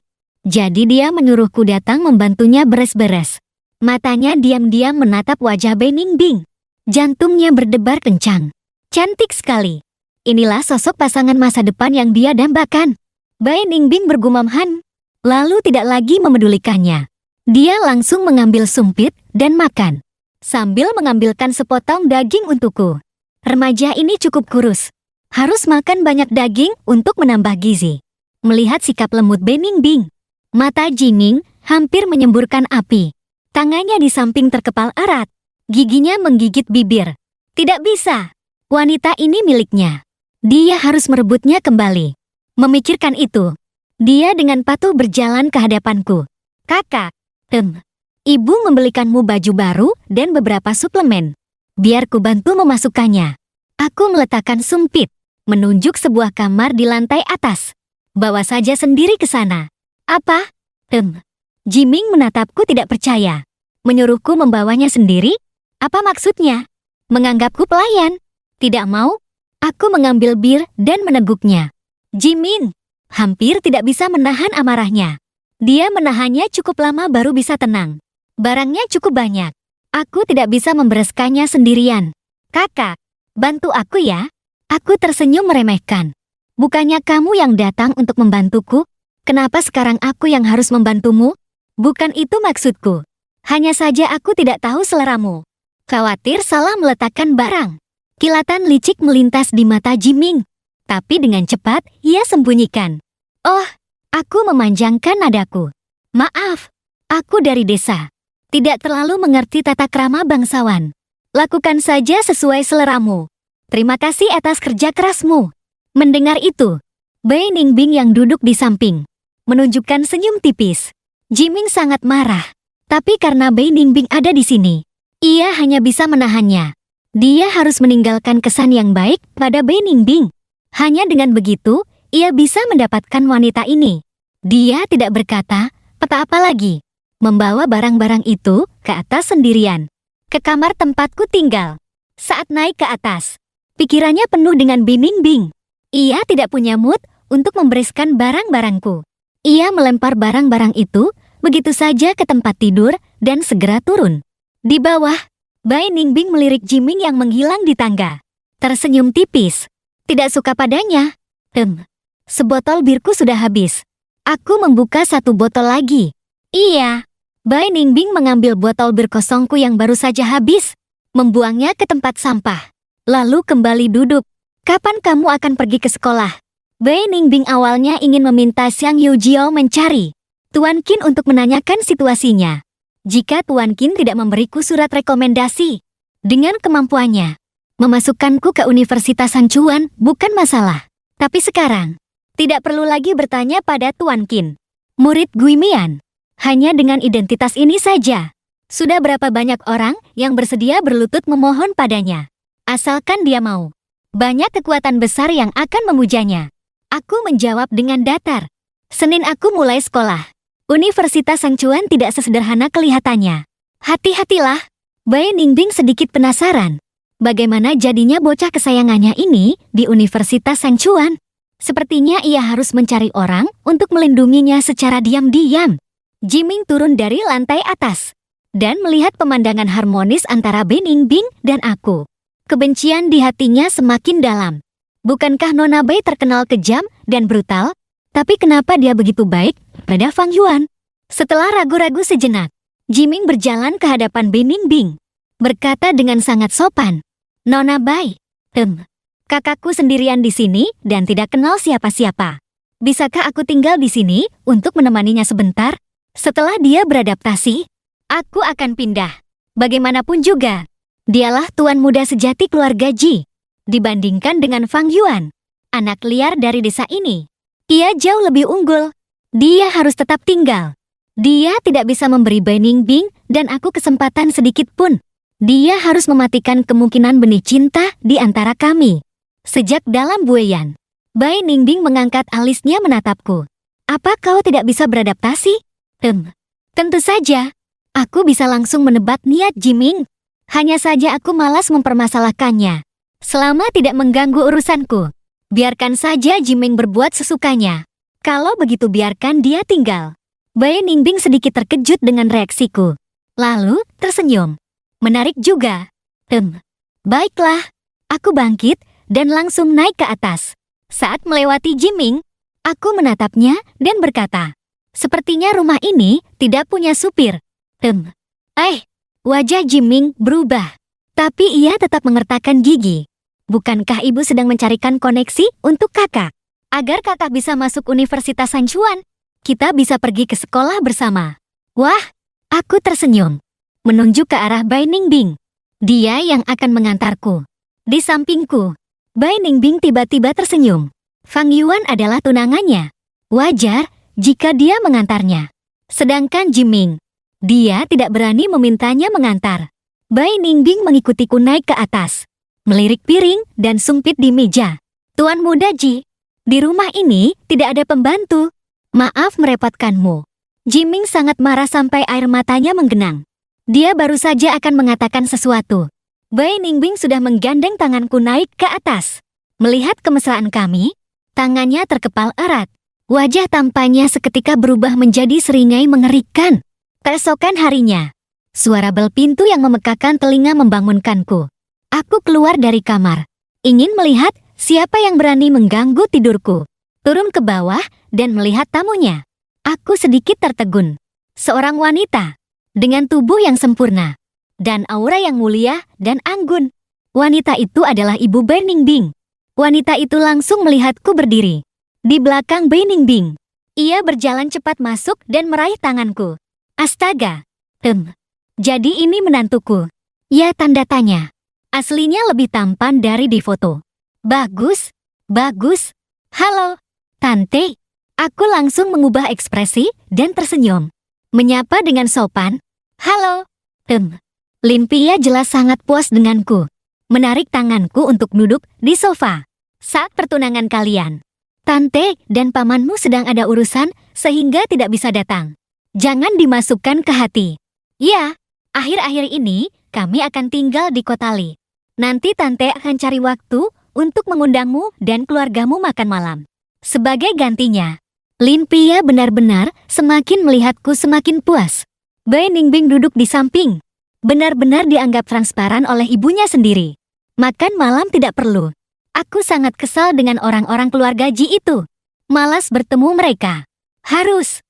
Jadi dia menyuruhku datang membantunya beres-beres. Matanya diam-diam menatap wajah Bai Ningbing. Jantungnya berdebar kencang. Cantik sekali. Inilah sosok pasangan masa depan yang dia dambakan. Bai Ningbing bergumam lalu tidak lagi memedulikannya. Dia langsung mengambil sumpit dan makan, sambil mengambilkan sepotong daging untukku. Remaja ini cukup kurus. Harus makan banyak daging untuk menambah gizi. melihat sikap lembut Beningbing. Mata Jiming hampir menyemburkan api. Tangannya di samping terkepal erat. Giginya menggigit bibir. Tidak bisa. Wanita ini miliknya. Dia harus merebutnya kembali. Memikirkan itu, dia dengan patuh berjalan ke hadapanku. Kakak, Ibu membelikanmu baju baru dan beberapa suplemen. Biar ku bantu memasukkannya. Aku meletakkan sumpit, menunjuk sebuah kamar di lantai atas. Bawa saja sendiri ke sana. Apa? Jiming menatapku tidak percaya. Menyuruhku membawanya sendiri? Apa maksudnya? Menganggapku pelayan? Tidak mau? Aku mengambil bir dan meneguknya. Jimin hampir tidak bisa menahan amarahnya. Dia menahannya cukup lama baru bisa tenang. Barangnya cukup banyak. Aku tidak bisa membereskannya sendirian. Kakak, bantu aku ya. Aku tersenyum meremehkan. Bukannya kamu yang datang untuk membantuku? Kenapa sekarang aku yang harus membantumu? Bukan itu maksudku. Hanya saja aku tidak tahu seleramu. Khawatir salah meletakkan barang. Kilatan licik melintas di mata Jiming. Tapi dengan cepat, ia sembunyikan. Oh, aku memanjangkan nadaku. Maaf, aku dari desa. Tidak terlalu mengerti tata krama bangsawan. Lakukan saja sesuai seleramu. Terima kasih atas kerja kerasmu. Mendengar itu, Beningbing yang duduk di samping menunjukkan senyum tipis. Jiming sangat marah. Tapi karena Beningbing ada di sini, ia hanya bisa menahannya. Dia harus meninggalkan kesan yang baik pada Beningbing. Hanya dengan begitu, ia bisa mendapatkan wanita ini. Dia tidak berkata, apa lagi. Membawa barang-barang itu ke atas sendirian. Ke kamar tempatku tinggal. Saat naik ke atas, pikirannya penuh dengan Beningbing. Ia tidak punya mood untuk membereskan barang-barangku. Ia melempar barang-barang itu begitu saja ke tempat tidur dan segera turun. Di bawah, Beningbing melirik Jiming yang menghilang di tangga. Tersenyum tipis. Tidak suka padanya. Sebotol birku sudah habis. Aku membuka satu botol lagi. Iya. Beningbing mengambil botol bir kosongku yang baru saja habis, membuangnya ke tempat sampah. Lalu kembali duduk. Kapan kamu akan pergi ke sekolah? Beningbing awalnya ingin meminta Xiang Yujiao mencari Tuan Qin untuk menanyakan situasinya. Jika Tuan Qin tidak memberiku surat rekomendasi, dengan kemampuannya, memasukkanku ke Universitas Sanchuan bukan masalah. Tapi sekarang, tidak perlu lagi bertanya pada Tuan Qin. Murid Guimian. Hanya dengan identitas ini saja, sudah berapa banyak orang yang bersedia berlutut memohon padanya. Asalkan dia mau. Banyak kekuatan besar yang akan memujanya. Aku menjawab dengan datar. Senin aku mulai sekolah. Universitas Sanchuan tidak sesederhana kelihatannya. Hati-hatilah. Beningbing sedikit penasaran. Bagaimana jadinya bocah kesayangannya ini di Universitas Sanchuan? Sepertinya ia harus mencari orang untuk melindunginya secara diam-diam. Jiming turun dari lantai atas dan melihat pemandangan harmonis antara Beningbing dan aku. Kebencian di hatinya semakin dalam. Bukankah Nona Bai terkenal kejam dan brutal? Tapi kenapa dia begitu baik pada Fang Yuan? Setelah ragu-ragu sejenak, Jiming berjalan ke hadapan Beningbing. Berkata dengan sangat sopan, Nona Bai, kakakku sendirian di sini dan tidak kenal siapa-siapa. Bisakah aku tinggal di sini untuk menemaninya sebentar? Setelah dia beradaptasi, aku akan pindah. Bagaimanapun juga, dialah tuan muda sejati keluarga Ji. Dibandingkan dengan Fang Yuan, anak liar dari desa ini, ia jauh lebih unggul. Dia harus tetap tinggal. Dia tidak bisa memberi Beningbing dan aku kesempatan sedikit pun. Dia harus mematikan kemungkinan benih cinta di antara kami. Sejak dalam buayan, Beningbing mengangkat alisnya menatapku. Apa kau tidak bisa beradaptasi? Tentu saja. Aku bisa langsung menebak niat Jiming. Hanya saja aku malas mempermasalahkannya. Selama tidak mengganggu urusanku, biarkan saja Jiming berbuat sesukanya. Kalau begitu biarkan dia tinggal. Beningbing sedikit terkejut dengan reaksiku. Lalu tersenyum. Menarik juga. Baiklah. Aku bangkit dan langsung naik ke atas. Saat melewati Jiming, aku menatapnya dan berkata, sepertinya rumah ini tidak punya supir. Wajah Jiming berubah. Tapi ia tetap mengertakkan gigi. Bukankah ibu sedang mencarikan koneksi untuk kakak? Agar kakak bisa masuk Universitas Sanchuan, kita bisa pergi ke sekolah bersama. Wah, aku tersenyum. Menunjuk ke arah Bai Ningbing. Dia yang akan mengantarku. Di sampingku, Bai Ningbing tiba-tiba tersenyum. Fang Yuan adalah tunangannya. Wajar jika dia mengantarnya. Sedangkan Jiming, dia tidak berani memintanya mengantar. Bai Ningbing mengikutiku naik ke atas, melirik piring dan sumpit di meja. Tuan Muda Ji, di rumah ini tidak ada pembantu. Maaf merepotkanmu. Jiming sangat marah sampai air matanya menggenang. Dia baru saja akan mengatakan sesuatu. Bai Ningbing sudah menggandeng tanganku naik ke atas. Melihat kemesraan kami, tangannya terkepal erat. Wajah tampannya seketika berubah menjadi seringai mengerikan. Keesokan harinya, suara bel pintu yang memekakan telinga membangunkanku. Aku keluar dari kamar, ingin melihat siapa yang berani mengganggu tidurku. Turun ke bawah dan melihat tamunya. Aku sedikit tertegun. Seorang wanita dengan tubuh yang sempurna dan aura yang mulia dan anggun. Wanita itu adalah Ibu Bai Ningbing. Wanita itu langsung melihatku berdiri di belakang Bai Ningbing. Ia berjalan cepat masuk dan meraih tanganku. Astaga. Jadi ini menantuku. Ya, tanda tanya. Aslinya lebih tampan dari di foto. Bagus. Bagus. Halo, Tante. Aku langsung mengubah ekspresi dan tersenyum. Menyapa dengan sopan. Halo. Lin Pia jelas sangat puas denganku. Menarik tanganku untuk duduk di sofa. Saat pertunangan kalian, Tante dan pamanmu sedang ada urusan sehingga tidak bisa datang. Jangan dimasukkan ke hati. Ya, akhir-akhir ini kami akan tinggal di kota Li. Nanti Tante akan cari waktu untuk mengundangmu dan keluargamu makan malam. Sebagai gantinya, Lin Pia benar-benar semakin melihatku semakin puas. Bai Ningbing duduk di samping. Benar-benar dianggap transparan oleh ibunya sendiri. Makan malam tidak perlu. Aku sangat kesal dengan orang-orang keluarga Ji itu. Malas bertemu mereka. Harus.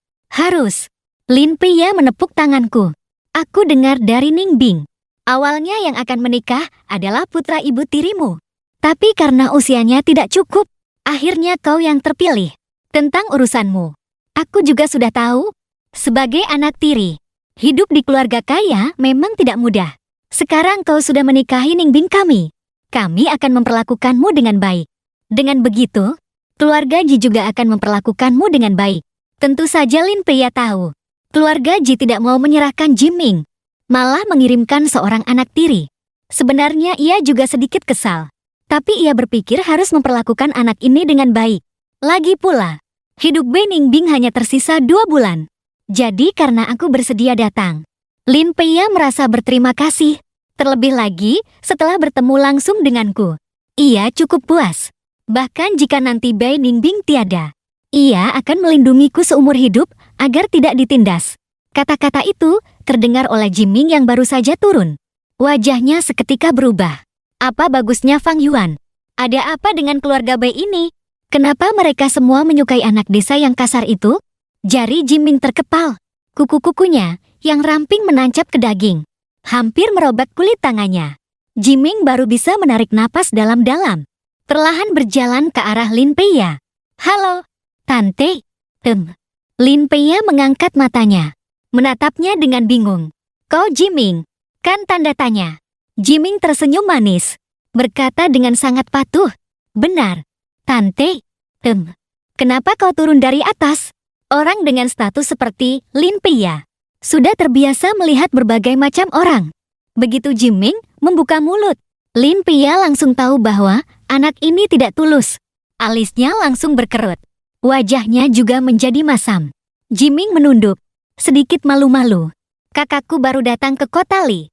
Lin Pia menepuk tanganku. Aku dengar dari Ningbing. Awalnya yang akan menikah adalah putra ibu tirimu. Tapi karena usianya tidak cukup, akhirnya kau yang terpilih. Tentang urusanmu, aku juga sudah tahu. Sebagai anak tiri, hidup di keluarga kaya memang tidak mudah. Sekarang kau sudah menikahi Ningbing kami. Kami akan memperlakukanmu dengan baik. Dengan begitu, keluarga Ji juga akan memperlakukanmu dengan baik. Tentu saja Lin Pia tahu. Keluarga Ji tidak mau menyerahkan Jiming, malah mengirimkan seorang anak tiri. Sebenarnya ia juga sedikit kesal. Tapi ia berpikir harus memperlakukan anak ini dengan baik. Lagi pula, hidup Bai Ningbing hanya tersisa 2 bulan. Jadi karena aku bersedia datang, Lin Pia merasa berterima kasih. Terlebih lagi setelah bertemu langsung denganku. Ia cukup puas. Bahkan jika nanti Bai Ningbing tiada, ia akan melindungiku seumur hidup agar tidak ditindas. Kata-kata itu terdengar oleh Jiming yang baru saja turun. Wajahnya seketika berubah. Apa bagusnya Fang Yuan? Ada apa dengan keluarga Bai ini? Kenapa mereka semua menyukai anak desa yang kasar itu? Jari Jiming terkepal. Kuku-kukunya yang ramping menancap ke daging. Hampir merobek kulit tangannya. Jiming baru bisa menarik napas dalam-dalam. Perlahan berjalan ke arah Lin Pia. Halo, Tante. Lin Pia mengangkat matanya. Menatapnya dengan bingung. Kau Jiming? Kan tanda tanya. Jiming tersenyum manis. Berkata dengan sangat patuh. Benar, Tante. Kenapa kau turun dari atas? Orang dengan status seperti Lin Pia sudah terbiasa melihat berbagai macam orang. Begitu Jiming membuka mulut, Lin Pia langsung tahu bahwa anak ini tidak tulus. Alisnya langsung berkerut. Wajahnya juga menjadi masam. Jiming menunduk, sedikit malu-malu. Kakakku baru datang ke kota Li.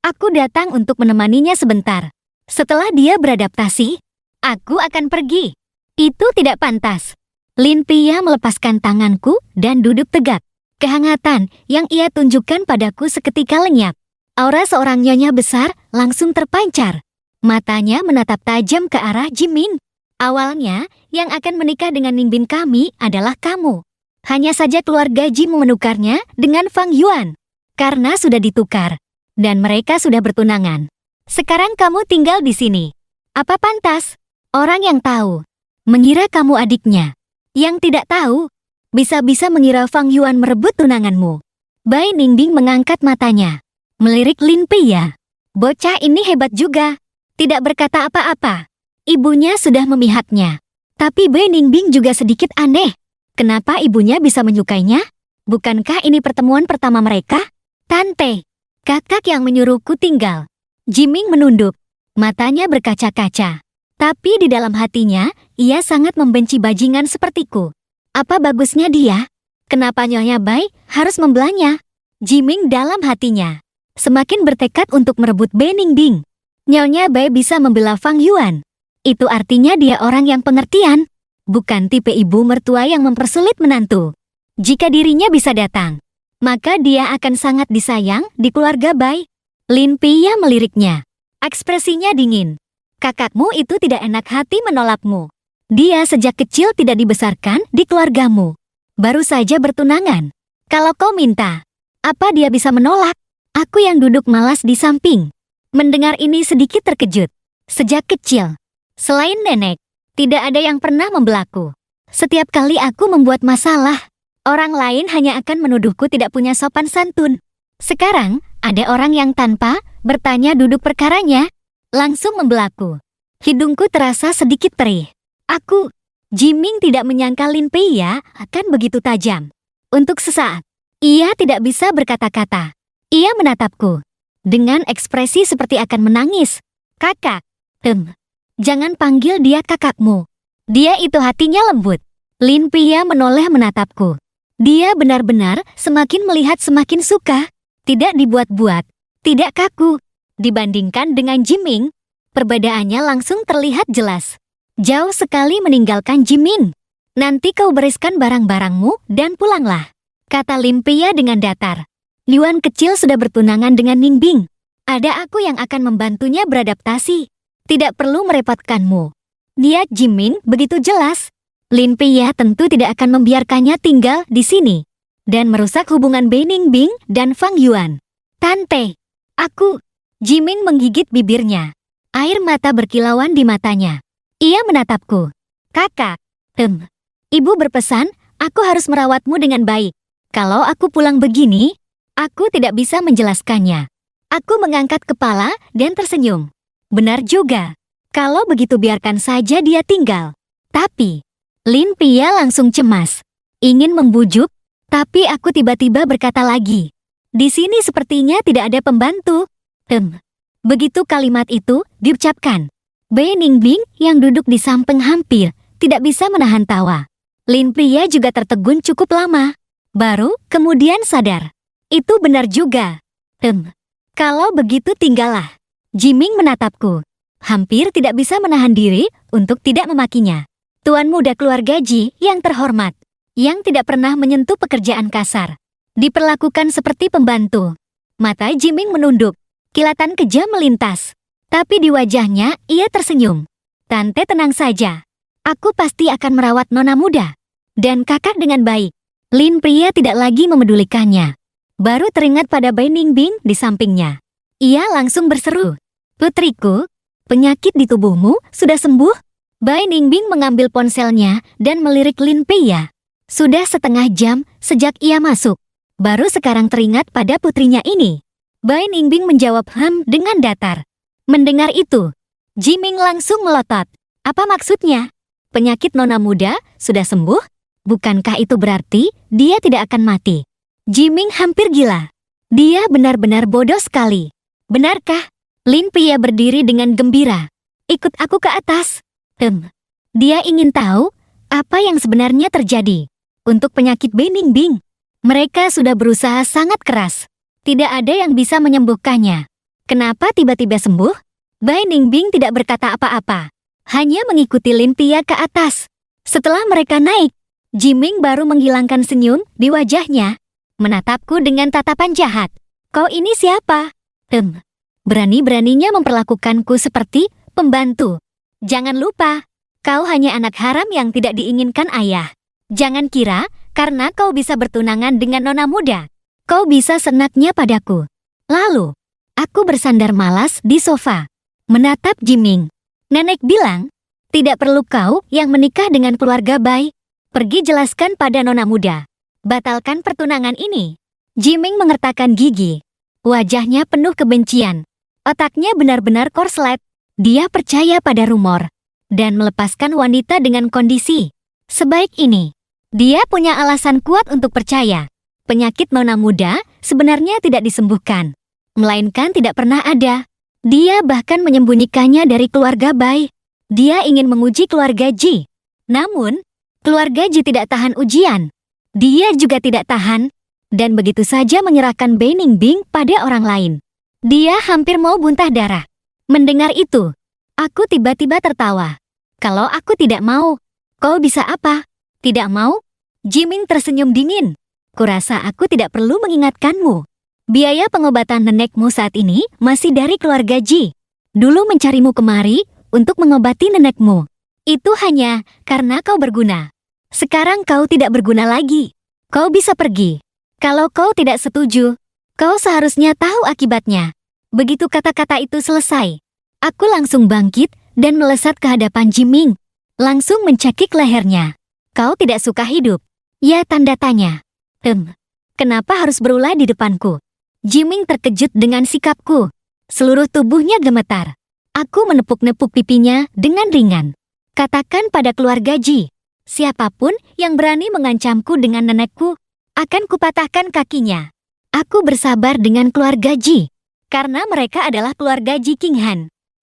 Aku datang untuk menemaninya sebentar. Setelah dia beradaptasi, aku akan pergi. Itu tidak pantas. Lin Pia melepaskan tanganku dan duduk tegak. Kehangatan yang ia tunjukkan padaku seketika lenyap. Aura seorang nyonya besar langsung terpancar. Matanya menatap tajam ke arah Jiming. Awalnya, yang akan menikah dengan Ningbing kami adalah kamu. Hanya saja keluarga Ji menukarnya dengan Fang Yuan. Karena sudah ditukar. Dan mereka sudah bertunangan. Sekarang kamu tinggal di sini. Apa pantas? Orang yang tahu Mengira kamu adiknya. Yang tidak tahu, bisa-bisa mengira Fang Yuan merebut tunanganmu. Bai Ningbing mengangkat matanya, melirik Lin Pia. Bocah ini hebat juga. Tidak berkata apa-apa. Ibunya sudah memihaknya. Tapi Bai Ningbing juga sedikit aneh. Kenapa ibunya bisa menyukainya? Bukankah ini pertemuan pertama mereka? Tante, kakak yang menyuruhku tinggal. Jiming menunduk. Matanya berkaca-kaca. Tapi di dalam hatinya, ia sangat membenci bajingan sepertiku. Apa bagusnya dia? Kenapa Nyonya Bai harus membelanya? Jiming dalam hatinya semakin bertekad untuk merebut Bai Ningbing. Nyonya Bai bisa membela Fang Yuan. Itu artinya dia orang yang pengertian. Bukan tipe ibu mertua yang mempersulit menantu. Jika dirinya bisa datang, maka dia akan sangat disayang di keluarga Bai. Lin Pia meliriknya. Ekspresinya dingin. Kakakmu itu tidak enak hati menolakmu. Dia sejak kecil tidak dibesarkan di keluargamu. Baru saja bertunangan. Kalau kau minta, apa dia bisa menolak? Aku yang duduk malas di samping. Mendengar ini sedikit terkejut. Sejak kecil, selain nenek, tidak ada yang pernah membelaku. Setiap kali aku membuat masalah, orang lain hanya akan menuduhku tidak punya sopan santun. Sekarang, ada orang yang tanpa bertanya duduk perkaranya, langsung membelaku. Hidungku terasa sedikit perih. Jiming tidak menyangka Lin Pia akan begitu tajam. Untuk sesaat, ia tidak bisa berkata-kata. Ia menatapku dengan ekspresi seperti akan menangis. Kakak, jangan panggil dia kakakmu. Dia itu hatinya lembut. Lin Pia menoleh menatapku. Dia benar-benar semakin melihat semakin suka. Tidak dibuat-buat, tidak kaku. Dibandingkan dengan Jiming, perbedaannya langsung terlihat jelas. Jauh sekali meninggalkan Jiming. Nanti kau bereskan barang-barangmu dan pulanglah, kata Lin Pia dengan datar. Yuan kecil sudah bertunangan dengan Ningbing. Ada aku yang akan membantunya beradaptasi. Tidak perlu merepotkanmu. Niat Jiming begitu jelas. Lin Pia tentu tidak akan membiarkannya tinggal di sini dan merusak hubungan Bai Ningbing dan Fang Yuan. Tante, Jiming menggigit bibirnya. Air mata berkilauan di matanya. Ia menatapku. Kakak, ibu berpesan, aku harus merawatmu dengan baik. Kalau aku pulang begini, aku tidak bisa menjelaskannya. Aku mengangkat kepala dan tersenyum. Benar juga. Kalau begitu biarkan saja dia tinggal. Tapi, Lin Pia langsung cemas. Ingin membujuk, tapi aku tiba-tiba berkata lagi. Di sini sepertinya tidak ada pembantu. Begitu kalimat itu diucapkan, Bai Ningbing yang duduk di samping hampir tidak bisa menahan tawa. Lin Pia juga tertegun cukup lama. Baru kemudian sadar. Itu benar juga. Kalau begitu tinggallah. Jiming menatapku. Hampir tidak bisa menahan diri untuk tidak memakinya. Tuan muda keluarga Ji yang terhormat, yang tidak pernah menyentuh pekerjaan kasar, diperlakukan seperti pembantu. Mata Jiming menunduk. Kilatan kejam melintas. Tapi di wajahnya ia tersenyum. Tante tenang saja. Aku pasti akan merawat nona muda dan kakak dengan baik. Lin Pia tidak lagi memedulikannya. Baru teringat pada Bai Ningbing di sampingnya. Ia langsung berseru. Putriku, penyakit di tubuhmu sudah sembuh? Bai Ningbing mengambil ponselnya dan melirik Lin Pia. Sudah setengah jam sejak ia masuk. Baru sekarang teringat pada putrinya ini. Bai Ningbing menjawab dengan datar. Mendengar itu, Jiming langsung melotot. Apa maksudnya? Penyakit nona muda sudah sembuh? Bukankah itu berarti dia tidak akan mati? Jiming hampir gila. Dia benar-benar bodoh sekali. Benarkah? Lin Pia berdiri dengan gembira. Ikut aku ke atas. Dia ingin tahu apa yang sebenarnya terjadi. Untuk penyakit Bai Ningbing, mereka sudah berusaha sangat keras. Tidak ada yang bisa menyembuhkannya. Kenapa tiba-tiba sembuh? Bai Ningbing tidak berkata apa-apa. Hanya mengikuti Lin Pia ke atas. Setelah mereka naik, Jiming baru menghilangkan senyum di wajahnya. Menatapku dengan tatapan jahat. Kau ini siapa? Berani-beraninya memperlakukanku seperti pembantu. Jangan lupa, kau hanya anak haram yang tidak diinginkan ayah. Jangan kira, karena kau bisa bertunangan dengan nona muda, kau bisa senaknya padaku. Lalu, aku bersandar malas di sofa, menatap Jiming. Nenek bilang, Tidak perlu kau yang menikah dengan keluarga Bai. Pergi jelaskan pada nona muda. Batalkan pertunangan ini. Jiming mengertakkan gigi. Wajahnya penuh kebencian. Otaknya benar-benar korslet. Dia percaya pada rumor. Dan melepaskan wanita dengan kondisi sebaik ini. Dia punya alasan kuat untuk percaya. Penyakit nona muda sebenarnya tidak disembuhkan. Melainkan tidak pernah ada. Dia bahkan menyembunyikannya dari keluarga Bai. Dia ingin menguji keluarga Ji. Namun, keluarga Ji tidak tahan ujian. Dia juga tidak tahan. Dan begitu saja menyerahkan Bai Ningbing pada orang lain. Dia hampir mau muntah darah. Mendengar itu, aku tiba-tiba tertawa. Kalau aku tidak mau, kau bisa apa? Tidak mau? Jiming tersenyum dingin. Kurasa aku tidak perlu mengingatkanmu. Biaya pengobatan nenekmu saat ini masih dari keluarga Ji. Dulu mencarimu kemari untuk mengobati nenekmu. Itu hanya karena kau berguna. Sekarang kau tidak berguna lagi. Kau bisa pergi. Kalau kau tidak setuju, kau seharusnya tahu akibatnya. Begitu kata-kata itu selesai, aku langsung bangkit dan melesat ke hadapan Jiming. Langsung mencekik lehernya. Kau tidak suka hidup? Ya, tanda tanya. Kenapa harus berulah di depanku? Jiming terkejut dengan sikapku. Seluruh tubuhnya gemetar. Aku menepuk-nepuk pipinya dengan ringan. Katakan pada keluarga Ji, siapapun yang berani mengancamku dengan nenekku, akan kupatahkan kakinya. Aku bersabar dengan keluarga Ji, karena mereka adalah keluarga Ji King Han.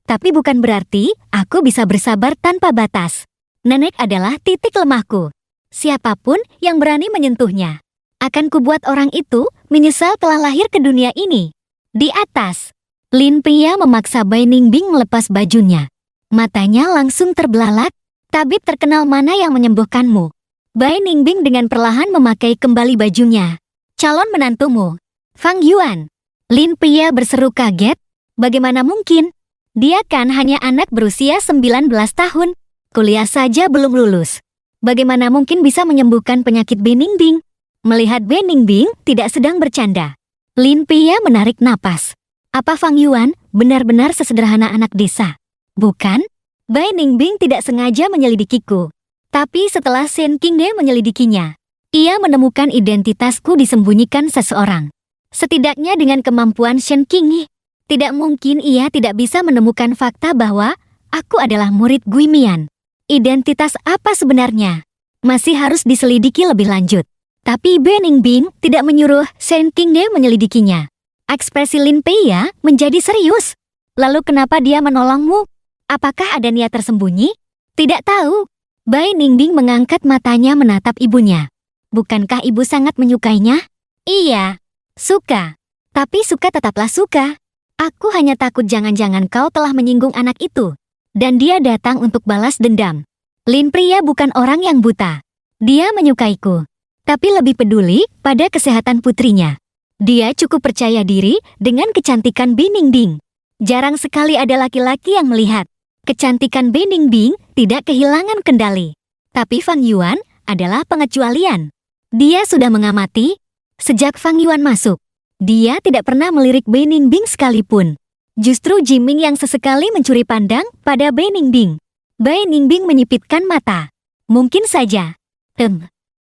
Tapi bukan berarti aku bisa bersabar tanpa batas. Nenek adalah titik lemahku. Siapapun yang berani menyentuhnya, akan kubuat orang itu menyesal telah lahir ke dunia ini. Di atas, Lin Pia memaksa Bai Ningbing melepas bajunya. Matanya langsung terbelalak. Tabib terkenal mana yang menyembuhkanmu? Bai Ningbing dengan perlahan memakai kembali bajunya. Calon menantumu, Fang Yuan. Lin Pia berseru kaget. Bagaimana mungkin? Dia kan hanya anak berusia 19 tahun. Kuliah saja belum lulus. Bagaimana mungkin bisa menyembuhkan penyakit Bai Ningbing? Melihat Bai Ningbing tidak sedang bercanda, Lin Pia menarik napas. Apa Fang Yuan benar-benar sesederhana anak desa? Bukan? Bai Ningbing tidak sengaja menyelidikiku. Tapi setelah Shen Qingde menyelidikinya, ia menemukan identitasku disembunyikan seseorang. Setidaknya dengan kemampuan Shen Qingde, tidak mungkin ia tidak bisa menemukan fakta bahwa aku adalah murid Gui Mian. Identitas apa sebenarnya? Masih harus diselidiki lebih lanjut. Tapi Bai Ningbing tidak menyuruh Shen Qingde menyelidikinya. Ekspresi Lin Pia menjadi serius. Lalu kenapa dia menolongmu? Apakah ada niat tersembunyi? Tidak tahu. Bai Ningbing mengangkat matanya menatap ibunya. Bukankah ibu sangat menyukainya? Iya, suka. Tapi suka tetaplah suka. Aku hanya takut jangan-jangan kau telah menyinggung anak itu. Dan dia datang untuk balas dendam. Lin Pia bukan orang yang buta. Dia menyukaiku. Tapi lebih peduli pada kesehatan putrinya. Dia cukup percaya diri dengan kecantikan Bai Ningbing. Jarang sekali ada laki-laki yang melihat. Kecantikan Bai Ningbing tidak kehilangan kendali. Tapi Fang Yuan adalah pengecualian. Dia sudah mengamati. Sejak Fang Yuan masuk, dia tidak pernah melirik Bai Ningbing sekalipun. Justru Jiming yang sesekali mencuri pandang pada Bai Ningbing. Bai Ningbing menyipitkan mata. Mungkin saja.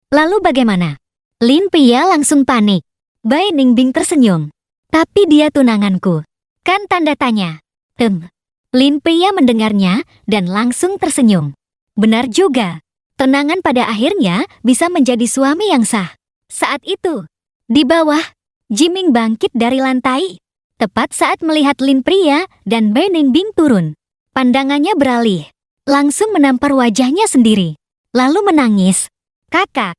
Lalu bagaimana? Lin Pia langsung panik. Bai Ningbing tersenyum. Tapi dia tunanganku. Kan tanda tanya. Lin Pia mendengarnya dan langsung tersenyum. Benar juga. Tunangan pada akhirnya bisa menjadi suami yang sah. Saat itu, di bawah, Jiming bangkit dari lantai. Tepat saat melihat Lin Pia dan Bai Ningbing turun. Pandangannya beralih. Langsung menampar wajahnya sendiri. Lalu menangis. Kakak,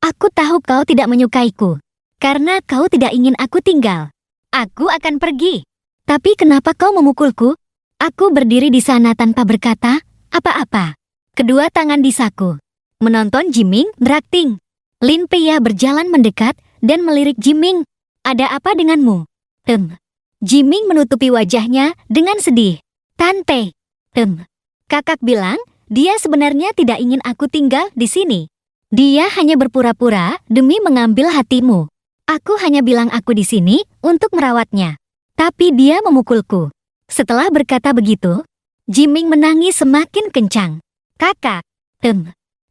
aku tahu kau tidak menyukaiku. Karena kau tidak ingin aku tinggal. Aku akan pergi. Tapi kenapa kau memukulku? Aku berdiri di sana tanpa berkata apa-apa. Kedua tangan di saku. Menonton Jiming berakting. Lin Pia berjalan mendekat dan melirik Jiming. Ada apa denganmu? Jiming menutupi wajahnya dengan sedih. Tante. Kakak bilang dia sebenarnya tidak ingin aku tinggal di sini. Dia hanya berpura-pura demi mengambil hatimu. Aku hanya bilang aku di sini untuk merawatnya. Tapi dia memukulku. Setelah berkata begitu, Jiming menangis semakin kencang. Kakak,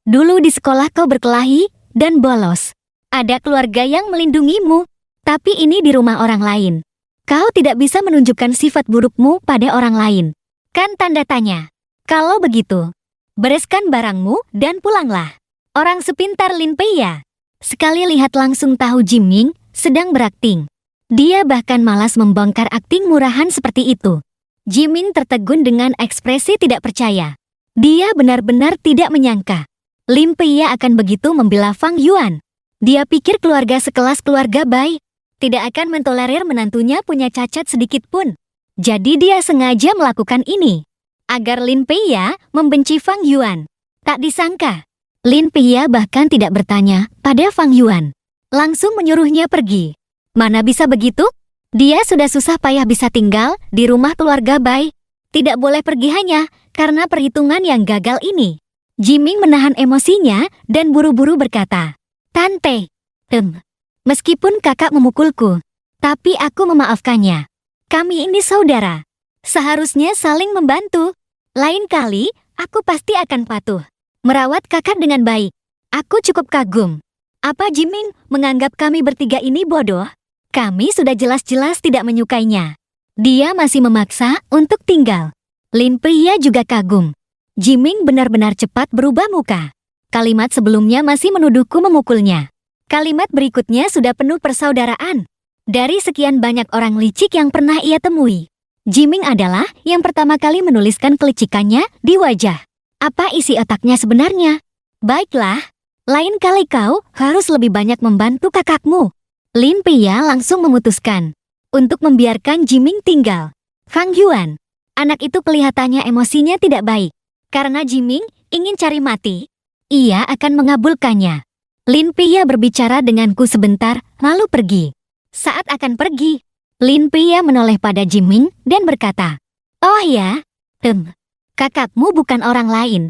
dulu di sekolah kau berkelahi dan bolos. Ada keluarga yang melindungimu, tapi ini di rumah orang lain. Kau tidak bisa menunjukkan sifat burukmu pada orang lain. Kan tanda tanya. Kalau begitu, bereskan barangmu dan pulanglah. Orang sepintar Lin Pei ya. Sekali lihat langsung tahu Jiming sedang berakting. Dia bahkan malas membongkar akting murahan seperti itu. Jiming tertegun dengan ekspresi tidak percaya. Dia benar-benar tidak menyangka Lin Pei akan begitu membela Fang Yuan. Dia pikir keluarga sekelas keluarga Bai tidak akan mentolerir menantunya punya cacat sedikit pun. Jadi dia sengaja melakukan ini agar Lin Pei membenci Fang Yuan. Tak disangka, Lin Pei bahkan tidak bertanya pada Fang Yuan. Langsung menyuruhnya pergi. Mana bisa begitu? Dia sudah susah payah bisa tinggal di rumah keluarga Bai. Tidak boleh pergi hanya karena perhitungan yang gagal ini. Jiming menahan emosinya dan buru-buru berkata, Tante, meskipun kakak memukulku, tapi aku memaafkannya. Kami ini saudara. Seharusnya saling membantu. Lain kali, aku pasti akan patuh. Merawat kakak dengan baik. Aku cukup kagum. Apa Jiming menganggap kami bertiga ini bodoh? Kami sudah jelas-jelas tidak menyukainya. Dia masih memaksa untuk tinggal. Lin Pei juga kagum. Jiming benar-benar cepat berubah muka. Kalimat sebelumnya masih menuduhku memukulnya. Kalimat berikutnya sudah penuh persaudaraan. Dari sekian banyak orang licik yang pernah ia temui, Jiming adalah yang pertama kali menuliskan kelicikannya di wajah. Apa isi otaknya sebenarnya? Baiklah, lain kali kau harus lebih banyak membantu kakakmu. Lin Pei langsung memutuskan untuk membiarkan Jiming tinggal. Fang Yuan, anak itu kelihatannya emosinya tidak baik. Karena Jiming ingin cari mati, ia akan mengabulkannya. Lin Pei berbicara denganku sebentar, lalu pergi. Saat akan pergi, Lin Pei menoleh pada Jiming dan berkata, Oh ya, kakakmu bukan orang lain.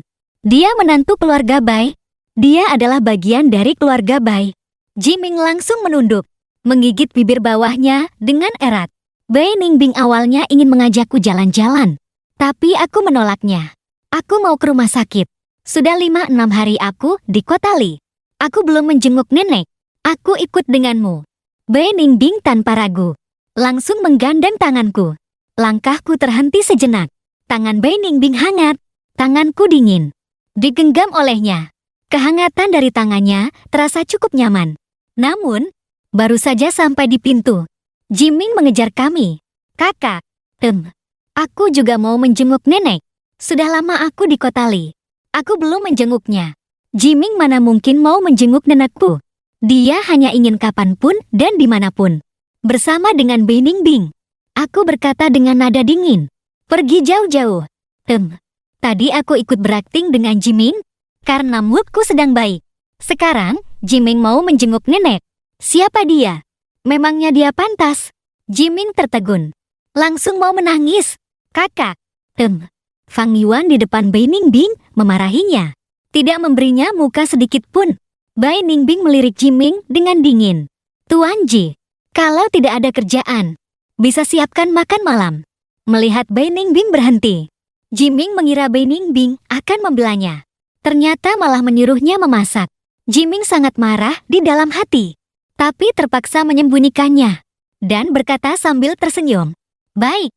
Dia menantu keluarga Bai. Dia adalah bagian dari keluarga Bai. Jiming langsung menunduk, menggigit bibir bawahnya dengan erat. Bai Ningbing awalnya ingin mengajakku jalan-jalan, tapi aku menolaknya. Aku mau ke rumah sakit. Sudah 5-6 hari aku di kota Li. Aku belum menjenguk nenek. Aku ikut denganmu. Bai Ningbing tanpa ragu langsung menggandeng tanganku. Langkahku terhenti sejenak. Tangan Bai Ningbing hangat, tanganku dingin. Digenggam olehnya. Kehangatan dari tangannya terasa cukup nyaman. Namun, baru saja sampai di pintu, Jiming mengejar kami. Kakak, aku juga mau menjenguk nenek. Sudah lama aku di kota Li. Aku belum menjenguknya. Jiming mana mungkin mau menjenguk nenekku. Dia hanya ingin kapanpun dan dimanapun. Bersama dengan Bai Ningbing. Aku berkata dengan nada dingin. Pergi jauh-jauh. Tadi aku ikut berakting dengan Jiming karena moodku sedang baik. Sekarang, Jiming mau menjenguk nenek. Siapa dia? Memangnya dia pantas? Jiming tertegun. Langsung mau menangis. Kakak. Fang Yuan di depan Bai Ningbing memarahinya. Tidak memberinya muka sedikit pun. Bai Ningbing melirik Jiming dengan dingin. Tuan Ji, kalau tidak ada kerjaan, bisa siapkan makan malam. Melihat Bai Ningbing berhenti, Jiming mengira Bai Ningbing akan membelanya. Ternyata malah menyuruhnya memasak. Jiming sangat marah di dalam hati, tapi terpaksa menyembunyikannya dan berkata sambil tersenyum. Baik,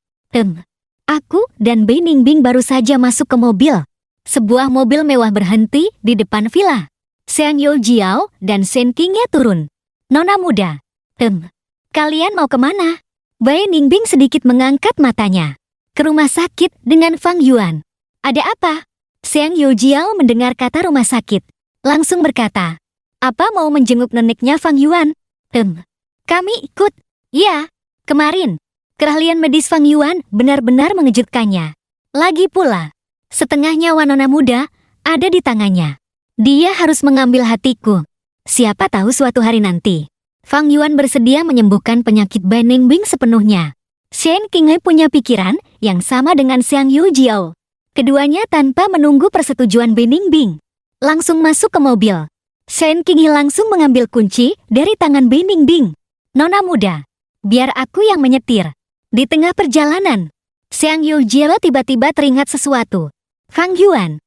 aku dan Bai Ningbing baru saja masuk ke mobil. Sebuah mobil mewah berhenti di depan villa. Xiang Youjiao dan Shen Qingye turun. Nona muda, kalian mau kemana? Bai Ningbing sedikit mengangkat matanya. Ke rumah sakit dengan Fang Yuan. Ada apa? Xiang Youjiao mendengar kata rumah sakit, langsung berkata, apa mau menjenguk neneknya Fang Yuan? Kami ikut. Ya, kemarin, keahlian medis Fang Yuan benar-benar mengejutkannya. Lagi pula, setengah nyawa nona muda ada di tangannya. Dia harus mengambil hatiku. Siapa tahu suatu hari nanti, Fang Yuan bersedia menyembuhkan penyakit Bai Ningbing sepenuhnya. Shen Qinghe punya pikiran yang sama dengan Xiang Youjiao. Keduanya tanpa menunggu persetujuan Bai Ningbing, langsung masuk ke mobil. Shen Qinghe langsung mengambil kunci dari tangan Bai Ningbing. Nona muda, biar aku yang menyetir. Di tengah perjalanan, Xiang Yujiao tiba-tiba teringat sesuatu. Fang Yuan,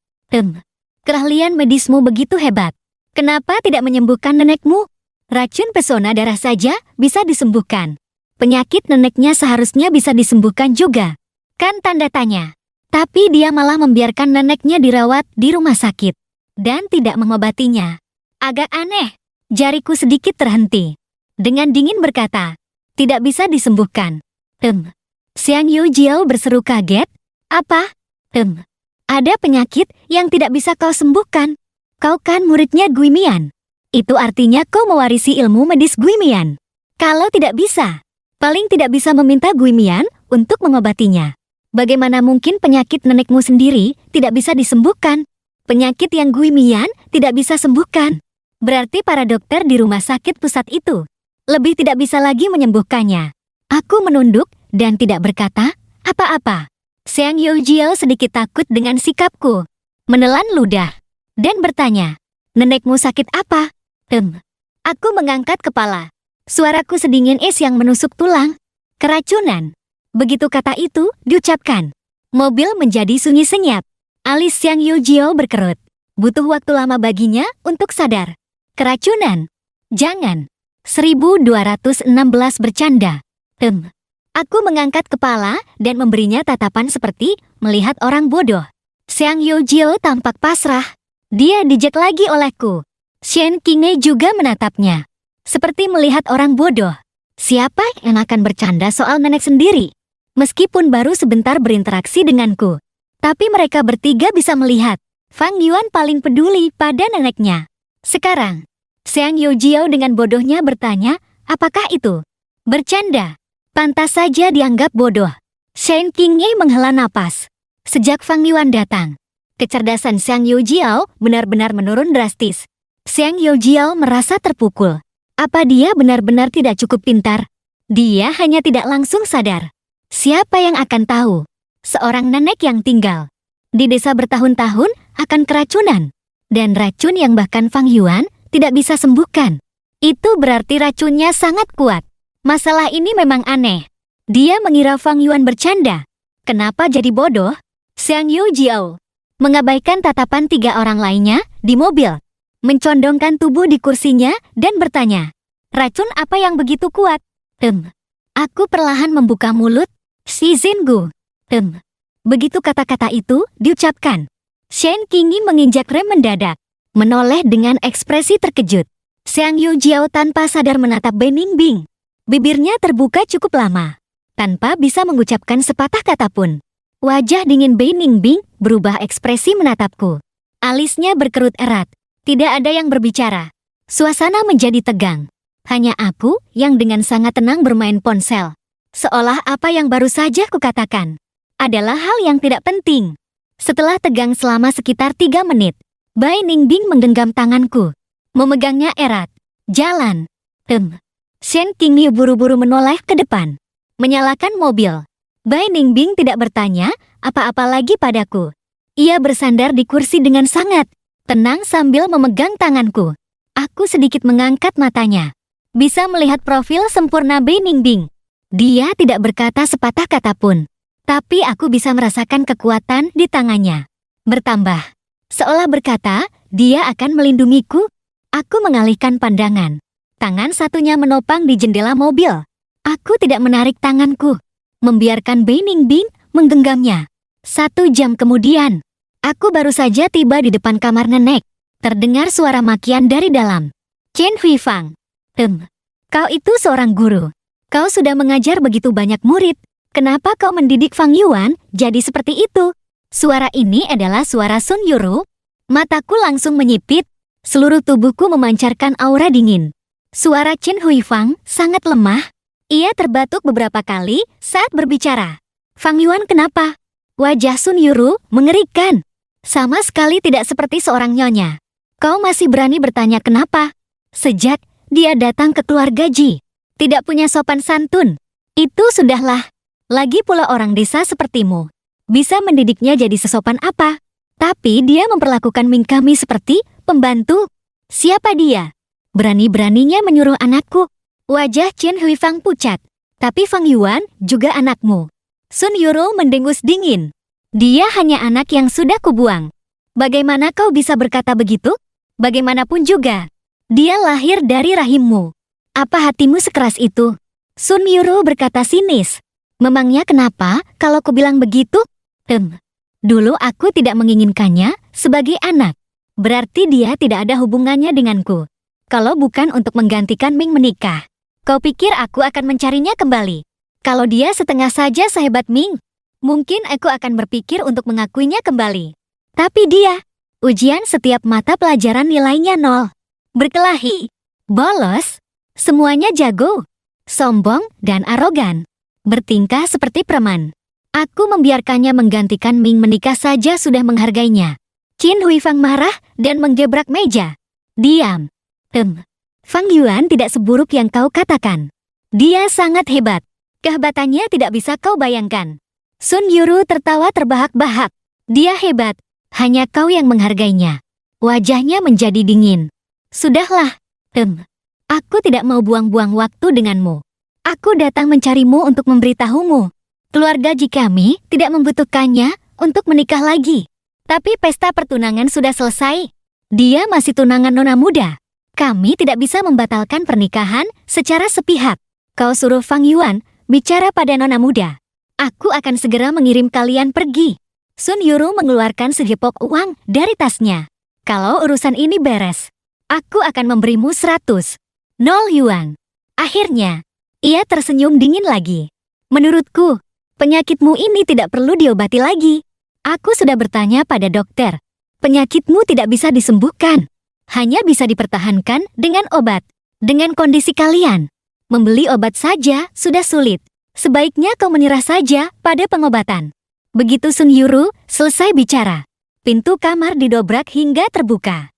keahlian medismu begitu hebat. Kenapa tidak menyembuhkan nenekmu? Racun pesona darah saja bisa disembuhkan. Penyakit neneknya seharusnya bisa disembuhkan juga. Kan tanda tanya. Tapi dia malah membiarkan neneknya dirawat di rumah sakit. Dan tidak mengobatinya. Agak aneh. Jariku sedikit terhenti. Dengan dingin berkata, tidak bisa disembuhkan. Xiang Yujiao berseru kaget. Apa? Ada penyakit yang tidak bisa kau sembuhkan. Kau kan muridnya Gui Mian. Itu artinya kau mewarisi ilmu medis Gui Mian. Kalau tidak bisa, paling tidak bisa meminta Gui Mian untuk mengobatinya. Bagaimana mungkin penyakit nenekmu sendiri tidak bisa disembuhkan? Penyakit yang Gui Mian tidak bisa sembuhkan. Berarti para dokter di rumah sakit pusat itu lebih tidak bisa lagi menyembuhkannya. Aku menunduk dan tidak berkata apa-apa. Xiang Yujiao sedikit takut dengan sikapku. Menelan ludah dan bertanya, nenekmu sakit apa? Aku mengangkat kepala. Suaraku sedingin es yang menusuk tulang. Keracunan. Begitu kata itu diucapkan, mobil menjadi sunyi senyap. Alis Xiang Yujiao berkerut. Butuh waktu lama baginya untuk sadar. Keracunan. Jangan. 1216 bercanda. Aku mengangkat kepala dan memberinya tatapan seperti melihat orang bodoh. Xiang Yujiao tampak pasrah. Dia dijek lagi olehku. Shen Qingmei juga menatapnya. Seperti melihat orang bodoh. Siapa yang akan bercanda soal nenek sendiri? Meskipun baru sebentar berinteraksi denganku. Tapi mereka bertiga bisa melihat. Fang Yuan paling peduli pada neneknya. Sekarang, Xiang Yujiao dengan bodohnya bertanya, apakah itu? Bercanda. Pantas saja dianggap bodoh. Shen Qingmei menghela napas. Sejak Fang Yuan datang, kecerdasan Xiang Yujiao benar-benar menurun drastis. Xiang Yujiao merasa terpukul. Apa dia benar-benar tidak cukup pintar? Dia hanya tidak langsung sadar. Siapa yang akan tahu? Seorang nenek yang tinggal di desa bertahun-tahun akan keracunan. Dan racun yang bahkan Fang Yuan tidak bisa sembuhkan. Itu berarti racunnya sangat kuat. Masalah ini memang aneh. Dia mengira Fang Yuan bercanda. Kenapa jadi bodoh? Xiang Yujiao mengabaikan tatapan tiga orang lainnya di mobil. Mencondongkan tubuh di kursinya dan bertanya, racun apa yang begitu kuat? Aku perlahan membuka mulut. Si Zinggu. Begitu kata-kata itu diucapkan, Shen Qingmei menginjak rem mendadak. Menoleh dengan ekspresi terkejut. Xiang Yujiao tanpa sadar menatap Bening Bing. Bibirnya terbuka cukup lama, tanpa bisa mengucapkan sepatah kata pun. Wajah dingin Bening Bing berubah ekspresi menatapku. Alisnya berkerut erat. Tidak ada yang berbicara. Suasana menjadi tegang. Hanya aku yang dengan sangat tenang bermain ponsel. Seolah apa yang baru saja kukatakan adalah hal yang tidak penting. Setelah tegang selama sekitar 3 menit, Bai Ningbing menggenggam tanganku, memegangnya erat. Jalan. Shen Qingmei buru-buru menoleh ke depan, menyalakan mobil. Bai Ningbing tidak bertanya apa-apa lagi padaku. Ia bersandar di kursi dengan sangat tenang sambil memegang tanganku. Aku sedikit mengangkat matanya. Bisa melihat profil sempurna Bai Ningbing. Dia tidak berkata sepatah kata pun. Tapi aku bisa merasakan kekuatan di tangannya bertambah. Seolah berkata, dia akan melindungiku. Aku mengalihkan pandangan. Tangan satunya menopang di jendela mobil. Aku tidak menarik tanganku. Membiarkan Bai Ningbing menggenggamnya. 1 jam kemudian, aku baru saja tiba di depan kamar nenek. Terdengar suara makian dari dalam. Chen Huifang. Kau itu seorang guru. Kau sudah mengajar begitu banyak murid. Kenapa kau mendidik Fang Yuan jadi seperti itu? Suara ini adalah suara Sun Yuru. Mataku langsung menyipit. Seluruh tubuhku memancarkan aura dingin. Suara Chen Huifang sangat lemah. Ia terbatuk beberapa kali saat berbicara. Fang Yuan kenapa? Wajah Sun Yuru mengerikan. Sama sekali tidak seperti seorang nyonya. Kau masih berani bertanya kenapa? Sejak dia datang ke keluarga Ji, tidak punya sopan santun. Itu sudahlah. Lagi pula orang desa sepertimu. Bisa mendidiknya jadi sesopan apa? Tapi dia memperlakukan Ming kami seperti pembantu. Siapa dia? Berani-beraninya menyuruh anakku. Wajah Chen Huifang pucat. Tapi Fang Yuan juga anakmu. Sun Yuro mendengus dingin. Dia hanya anak yang sudah kubuang. Bagaimana kau bisa berkata begitu? Bagaimanapun juga, dia lahir dari rahimmu. Apa hatimu sekeras itu? Sun Yuro berkata sinis. Memangnya kenapa kalau ku bilang begitu? Dulu aku tidak menginginkannya sebagai anak. Berarti dia tidak ada hubungannya denganku. Kalau bukan untuk menggantikan Ming menikah, kau pikir aku akan mencarinya kembali? Kalau dia setengah saja sehebat Ming, mungkin aku akan berpikir untuk mengakuinya kembali. Tapi dia, ujian setiap mata pelajaran nilainya 0. Berkelahi, bolos, semuanya jago, sombong dan arogan. Bertingkah seperti preman. Aku membiarkannya menggantikan Ming menikah saja sudah menghargainya. Qin Huifang marah dan menggebrak meja. Diam. Fang Yuan tidak seburuk yang kau katakan. Dia sangat hebat. Kehebatannya tidak bisa kau bayangkan. Sun Yuro tertawa terbahak-bahak. Dia hebat. Hanya kau yang menghargainya. Wajahnya menjadi dingin. Sudahlah. Aku tidak mau buang-buang waktu denganmu. Aku datang mencarimu untuk memberitahumu. Keluarga Jikami tidak membutuhkannya untuk menikah lagi. Tapi pesta pertunangan sudah selesai. Dia masih tunangan nona muda. Kami tidak bisa membatalkan pernikahan secara sepihak. Kau suruh Fang Yuan bicara pada nona muda. Aku akan segera mengirim kalian pergi. Sun Yuro mengeluarkan segepok uang dari tasnya. Kalau urusan ini beres, aku akan memberimu 100 yuan. Akhirnya, ia tersenyum dingin lagi. Menurutku, penyakitmu ini tidak perlu diobati lagi. Aku sudah bertanya pada dokter. Penyakitmu tidak bisa disembuhkan. Hanya bisa dipertahankan dengan obat. Dengan kondisi kalian, membeli obat saja sudah sulit. Sebaiknya kau menyerah saja pada pengobatan. Begitu Sun Yuro selesai bicara, pintu kamar didobrak hingga terbuka.